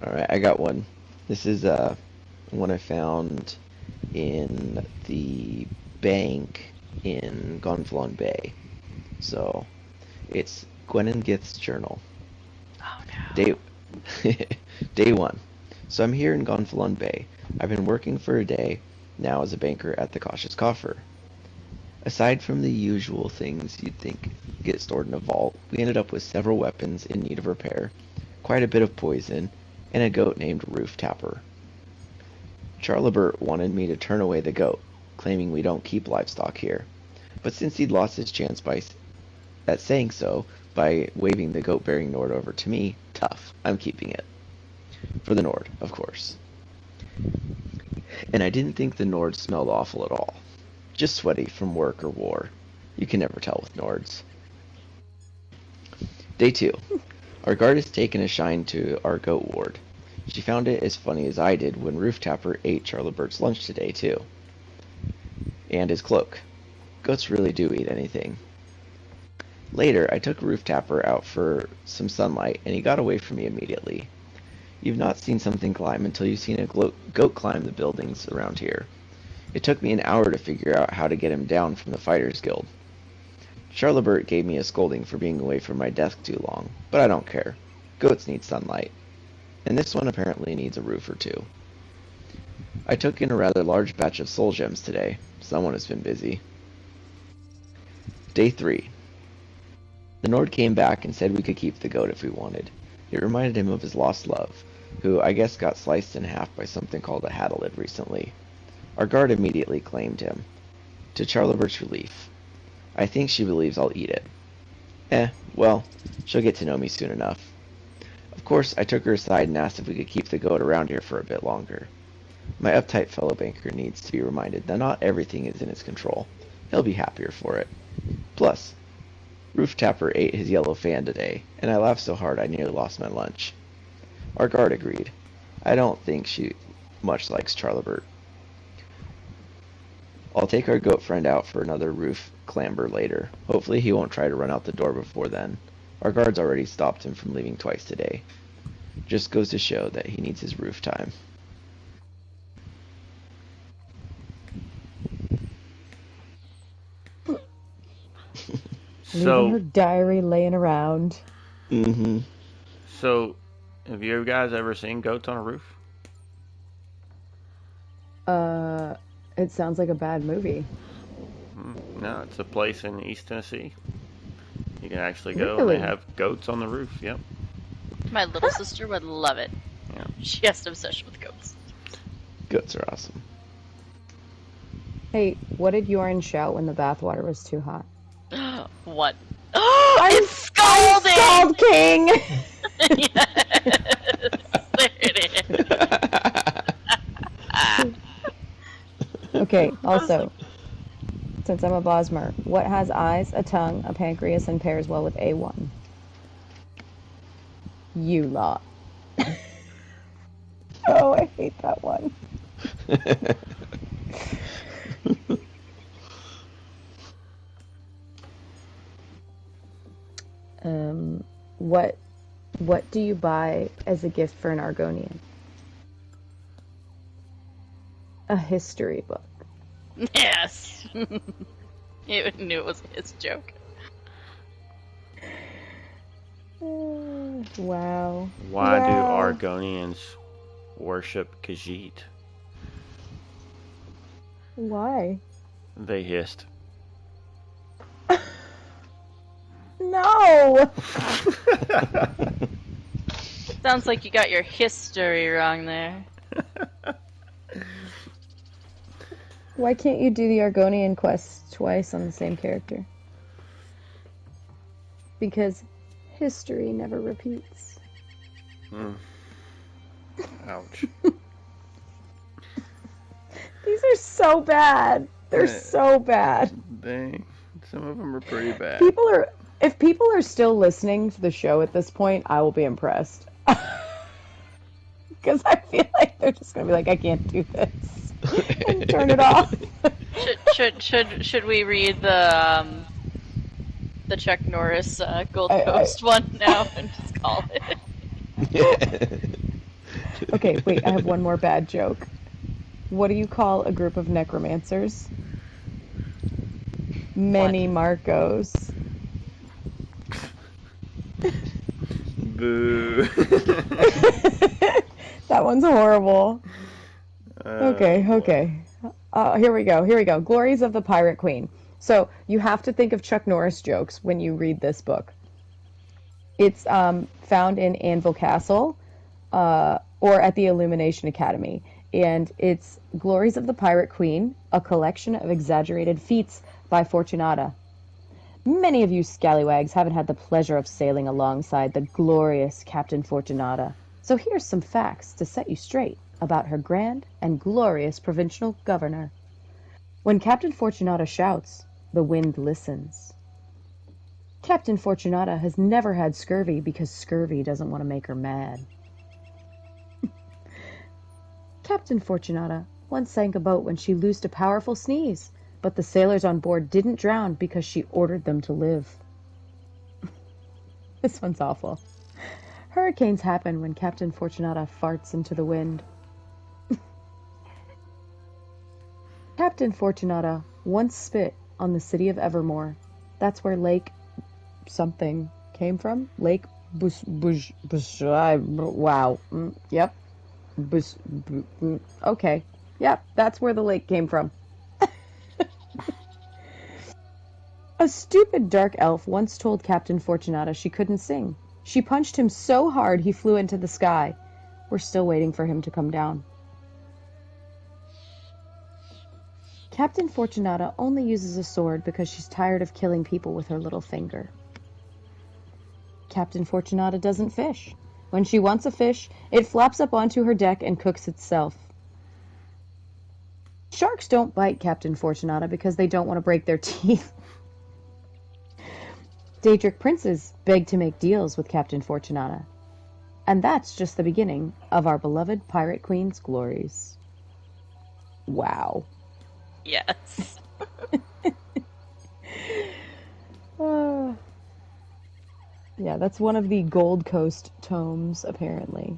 Alright, I got one. This is one I found in the bank in Gonfalon Bay. So, it's Gwenengith's journal. Oh no. Day 1. So I'm here in Gonfalon Bay. I've been working for a day now as a banker at the Cautious Coffer. Aside from the usual things you'd think get stored in a vault, we ended up with several weapons in need of repair, quite a bit of poison, and a goat named Roof Tapper. Charlebert wanted me to turn away the goat, claiming we don't keep livestock here. But since he'd lost his chance at saying so by waving the goat-bearing Nord over to me, tough. I'm keeping it. For the Nord, of course. And I didn't think the Nord smelled awful at all. Just sweaty from work or war. You can never tell with Nords. Day 2. Our guard has taken a shine to our goat ward. She found it as funny as I did when Roof Tapper ate Charlobert's lunch today, too. And his cloak. Goats really do eat anything. Later, I took Roof Tapper out for some sunlight, and he got away from me immediately. You've not seen something climb until you've seen a goat climb the buildings around here. It took me an hour to figure out how to get him down from the Fighters Guild. Charlobert gave me a scolding for being away from my desk too long, but I don't care. Goats need sunlight. And this one apparently needs a roof or two. I took in a rather large batch of soul gems today. Someone has been busy. Day 3. The Nord came back and said we could keep the goat if we wanted. It reminded him of his lost love, who I guess got sliced in half by something called a hadalid recently. Our guard immediately claimed him, to Charlobert's relief. I think she believes I'll eat it. Well, she'll get to know me soon enough. Of course, I took her aside and asked if we could keep the goat around here for a bit longer. My uptight fellow banker needs to be reminded that not everything is in his control. He'll be happier for it. Plus, Roof Tapper ate his yellow fan today, and I laughed so hard I nearly lost my lunch. Our guard agreed. I don't think she much likes Charlobert. I'll take our goat friend out for another roof clamber later. Hopefully he won't try to run out the door before then. Our guards already stopped him from leaving twice today. Just goes to show that he needs his roof time. Leaving her diary laying around. Mm-hmm. So, have you guys ever seen goats on a roof? It sounds like a bad movie. No, it's a place in East Tennessee. You can actually go Really? and they have goats on the roof. Yep. My little sister would love it. Yeah. She has an obsession with goats. Goats are awesome. Hey, what did Yoren shout when the bathwater was too hot? What? Oh, it's scalding! Scald King! Yes, there it is. Okay, also, since I'm a Bosmer, what has eyes, a tongue, a pancreas, and pairs well with A1? You lot. Oh, I hate that one. What do you buy as a gift for an Argonian? A history book. Yes. You knew it was his joke. Wow. Why do Wow. Argonians worship Khajiit? Why? They hissed. No! Sounds like you got your history wrong there. Why can't you do the Argonian quest twice on the same character? Because history never repeats. Ouch. These are so bad. They're so bad. Dang. Some of them are pretty bad. If people are still listening to the show at this point, I will be impressed. Because I feel like they're just gonna be like, I can't do this, and turn it off. Should we read the Chuck Norris Gold Coast one now and just call it? Okay, wait. I have one more bad joke. What do you call a group of necromancers? Many Marcos. Boo. That one's horrible. Okay. Here we go. Glories of the Pirate Queen. So you have to think of Chuck Norris jokes when you read this book. It's found in Anvil Castle or at the Illumination Academy. and it's Glories of the Pirate Queen, a collection of exaggerated feats by Fortunata. Many of you scallywags haven't had the pleasure of sailing alongside the glorious Captain Fortunata, so here's some facts to set you straight about her grand and glorious provincial governor. When Captain Fortunata shouts, the wind listens. Captain Fortunata has never had scurvy because scurvy doesn't want to make her mad. Captain Fortunata once sank a boat when she loosed a powerful sneeze, but the sailors on board didn't drown because she ordered them to live. This one's awful. Hurricanes happen when Captain Fortunata farts into the wind. Captain Fortunata once spit on the city of Evermore. That's where Lake something came from. Lake wow. Yep. Okay. Yep, that's where the lake came from. A stupid dark elf once told Captain Fortunata she couldn't sing. She punched him so hard he flew into the sky. We're still waiting for him to come down. Captain Fortunata only uses a sword because she's tired of killing people with her little finger. Captain Fortunata doesn't fish. When she wants a fish, it flops up onto her deck and cooks itself. Sharks don't bite Captain Fortunata because they don't want to break their teeth. Daedric princes beg to make deals with Captain Fortunata. And that's just the beginning of our beloved Pirate Queen's glories. Wow. Yes. Yeah, that's one of the Gold Coast tomes, apparently.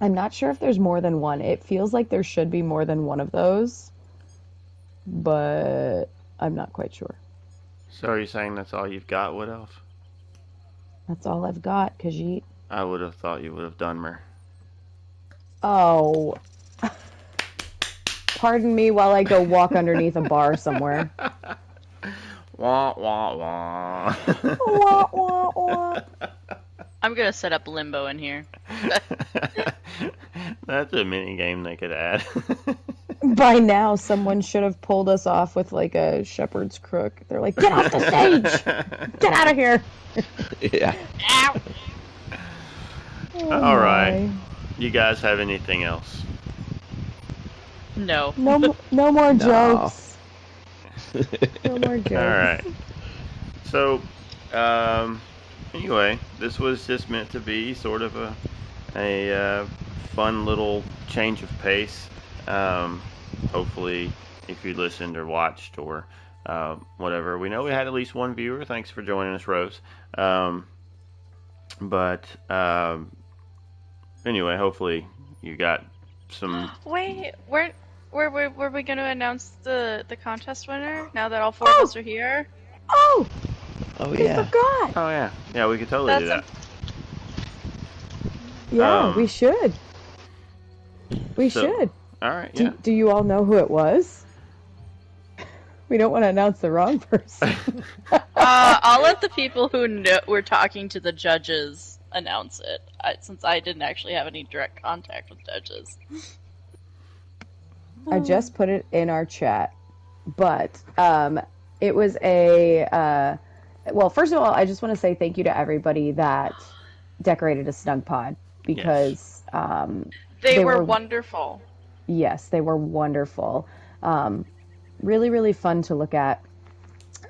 I'm not sure if there's more than one. It feels like there should be more than one of those, but I'm not quite sure. So are you saying that's all you've got, Wood Elf? That's all I've got, Khajiit. I would have thought you would have done more. Oh. Pardon me while I go walk underneath a bar somewhere. Wah, wah, wah. Wah, wah, wah. I'm gonna set up limbo in here. That's a mini game they could add. By now, someone should have pulled us off with like a shepherd's crook. They're like, get off the stage! Get out of here! Yeah. Ow! Oh, All right. my. You guys have anything else? No. No more jokes. No more jokes. All right. So, anyway, this was just meant to be sort of a fun little change of pace. Hopefully, if you listened or watched or whatever, we know we had at least one viewer. Thanks for joining us, Rose. But anyway, hopefully you got some. Wait, were we going to announce the contest winner now that all four of us are here? Oh! Oh, I yeah. forgot! Oh yeah, yeah, we could totally do that. Yeah, we should. We So- should. All right, yeah. Do you all know who it was? We don't want to announce the wrong person. I'll let the people who know we're talking to the judges announce it, since I didn't actually have any direct contact with judges. I just put it in our chat, but it was a well, first of all, I just want to say thank you to everybody that decorated a Snugpod because They were wonderful. Yes, they were wonderful. Really, really fun to look at.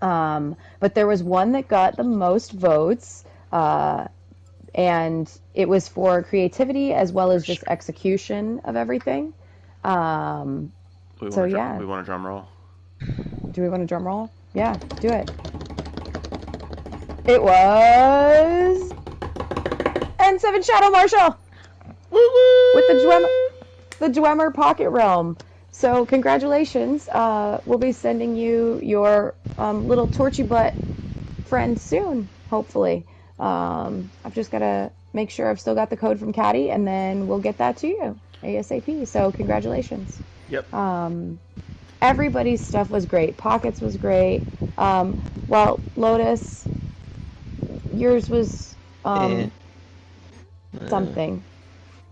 But there was one that got the most votes, and it was for creativity as well as just execution of everything. We want a drum roll. Do we want a drum roll? Yeah, do it. It was N7 Shadow Marshal with the Dwemer Pocket Realm. So congratulations. We'll be sending you your little torchy butt friend soon, hopefully. I've just got to make sure I've still got the code from Caddy, and then we'll get that to you ASAP. So congratulations. Yep. Everybody's stuff was great. Pockets was great. Well, Lotus, yours was something.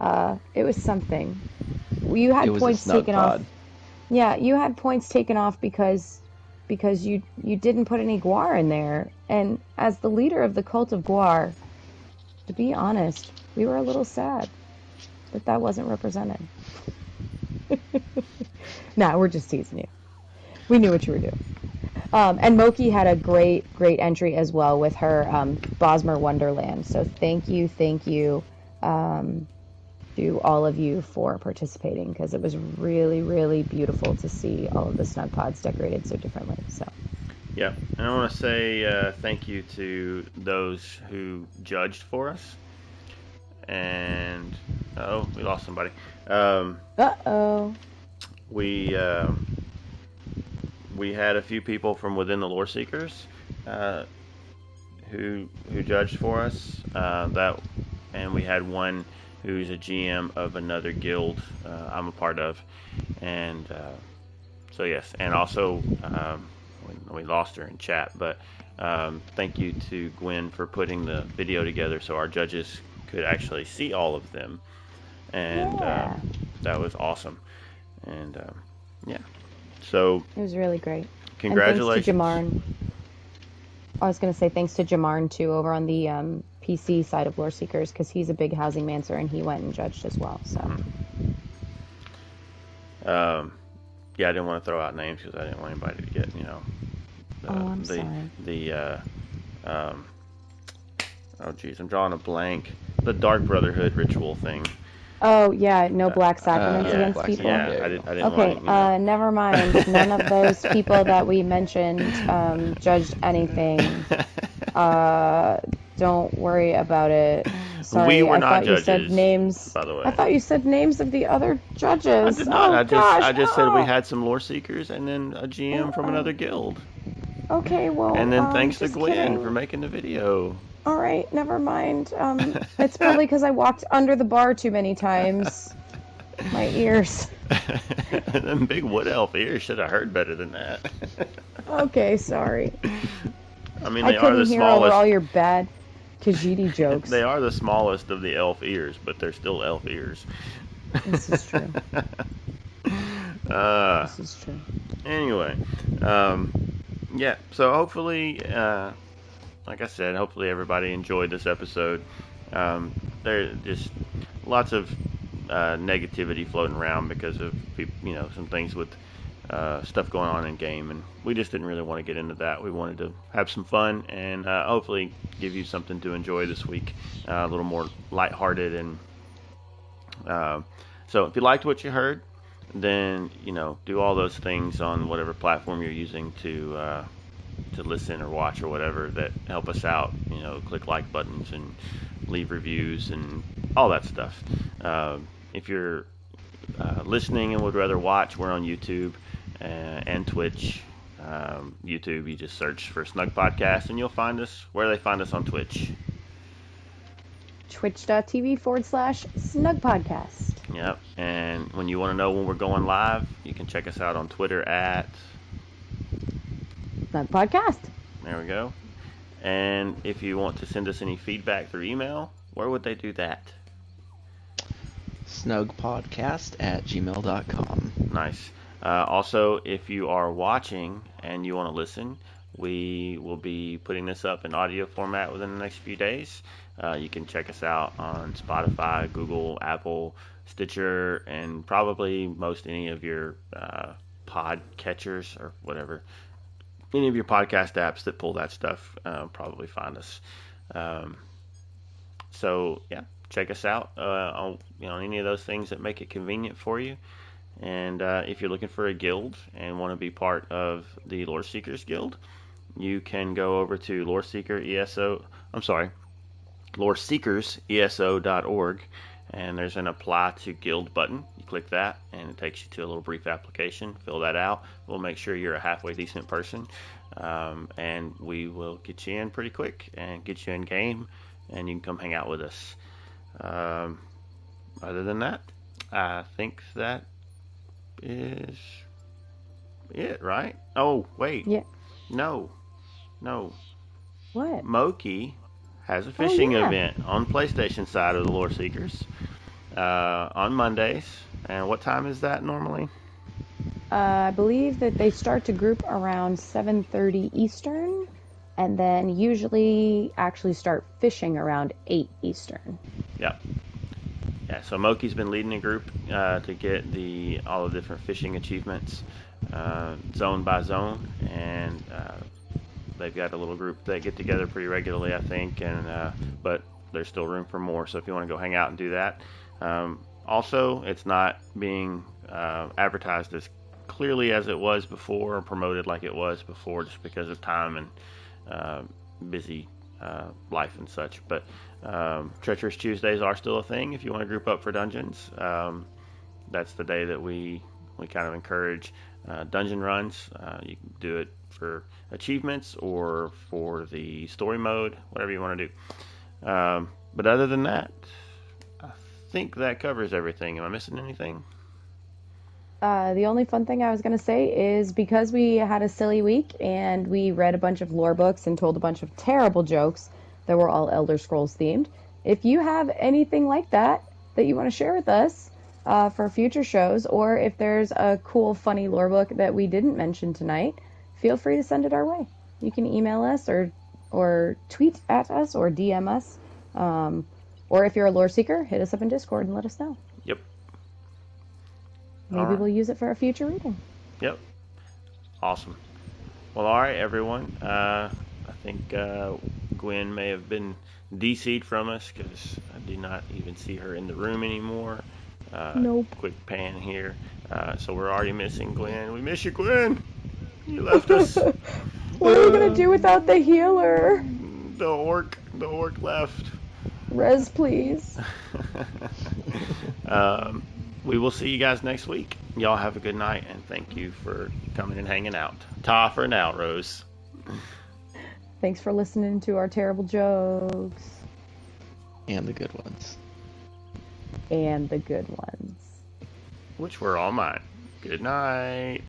It was something. You had It was a points taken off. Snugpod. Yeah, you had points taken off because you didn't put any Guar in there. And as the leader of the cult of Guar, to be honest, we were a little sad that wasn't represented. Nah, we're just teasing you. We knew what you were doing. And Moki had a great entry as well with her Bosmer Wonderland. So thank you to all of you for participating, because it was really, really beautiful to see all of the snug pods decorated so differently. So. Yeah, and I want to say thank you to those who judged for us. And we lost somebody. We had a few people from within the Lore Seekers who judged for us. And we had one who's a GM of another guild I'm a part of, and so yes, and also we lost her in chat, but thank you to Gwen for putting the video together so our judges could actually see all of them, and that was awesome, and yeah, so it was really great. Congratulations. And thanks to Jamarn. I was going to say thanks to Jamarn too over on the PC side of Lore Seekers, because he's a big housing mancer and he went and judged as well. So. Yeah, I didn't want to throw out names because I didn't want anybody to get oh geez, I'm drawing a blank. The Dark Brotherhood ritual thing. Oh yeah, no black sacraments against people. Yeah, I didn't. Okay, want never mind. None of those people that we mentioned judged anything. Don't worry about it. Sorry, we were not judges. You said names. By the way, I thought you said names of the other judges. I did not. Oh, I just said we had some Lore Seekers and then a GM from another guild. Okay, well. And then thanks to just Gwen kidding. for making the video. All right, never mind. It's probably because I walked under the bar too many times. My ears. Them big wood elf ears should have heard better than that. Okay, sorry. I mean, I they are couldn't the hear over smallest. all your bad Khajiit jokes. They are the smallest of the elf ears, but they're still elf ears. This is true. This is true. Anyway, yeah. So hopefully, like I said, hopefully everybody enjoyed this episode. There's just lots of negativity floating around because of some things with stuff going on in game, and we just didn't really want to get into that. We wanted to have some fun and hopefully give you something to enjoy this week, a little more lighthearted. And so if you liked what you heard, then do all those things on whatever platform you're using to listen or watch or whatever that help us out. Click like buttons and leave reviews and all that stuff. If you're listening and would rather watch, we're on YouTube and Twitch. YouTube, you just search for Snugpod Cast and you'll find us where they find us on Twitch. Twitch.tv/SnugPodcast. Yep. And when you want to know when we're going live, you can check us out on Twitter at Snugpodcast. There we go. And if you want to send us any feedback through email, where would they do that? snugpodcast@gmail.com. Nice. Also, if you are watching and you want to listen, we will be putting this up in audio format within the next few days. You can check us out on Spotify, Google, Apple, Stitcher, and probably most any of your pod catchers or whatever. Any of your podcast apps that pull that stuff, probably find us. So yeah, check us out on any of those things that make it convenient for you. And if you're looking for a guild and want to be part of the Lore Seekers Guild, you can go over to loreseekerseso.org, and there's an apply to guild button. You click that and it takes you to a little brief application. Fill that out. We'll make sure you're a halfway decent person, and we will get you in pretty quick and get you in game, and you can come hang out with us. Other than that, I think that is it, right? Oh, wait. Yeah. No. What? Moki has a fishing event on PlayStation side of the Lore Seekers. on Mondays. And what time is that normally? I believe that they start to group around 7:30 Eastern, and then usually actually start fishing around 8 Eastern. Yep. Yeah, so Moki's been leading a group to get all the different fishing achievements zone by zone, and they've got a little group that get together pretty regularly, I think, and but there's still room for more. So if you want to go hang out and do that, also it's not being advertised as clearly as it was before, or promoted like it was before, just because of time and busy life and such. But Treacherous Tuesdays are still a thing if you want to group up for dungeons. That's the day that we kind of encourage dungeon runs. You can do it for achievements or for the story mode, whatever you want to do. But other than that, I think that covers everything. Am I missing anything? The only fun thing I was going to say is because we had a silly week and we read a bunch of lore books and told a bunch of terrible jokes that were all Elder Scrolls themed. If you have anything like that you want to share with us for future shows, or if there's a cool, funny lore book that we didn't mention tonight, feel free to send it our way. You can email us or tweet at us or DM us. Or if you're a lore seeker, hit us up in Discord and let us know. Yep. Maybe we'll use it for a future reading. Yep. Awesome. Well, all right, everyone. I think Gwen may have been DC'd from us because I do not even see her in the room anymore. Nope. Quick pan here. So we're already missing Gwen. We miss you, Gwen. You left us. What are we going to do without the healer? The orc left. Res, please. We will see you guys next week. Y'all have a good night, and thank you for coming and hanging out. Ta for now, Rose. Thanks for listening to our terrible jokes. And the good ones. And the good ones. Which were all mine. Good night.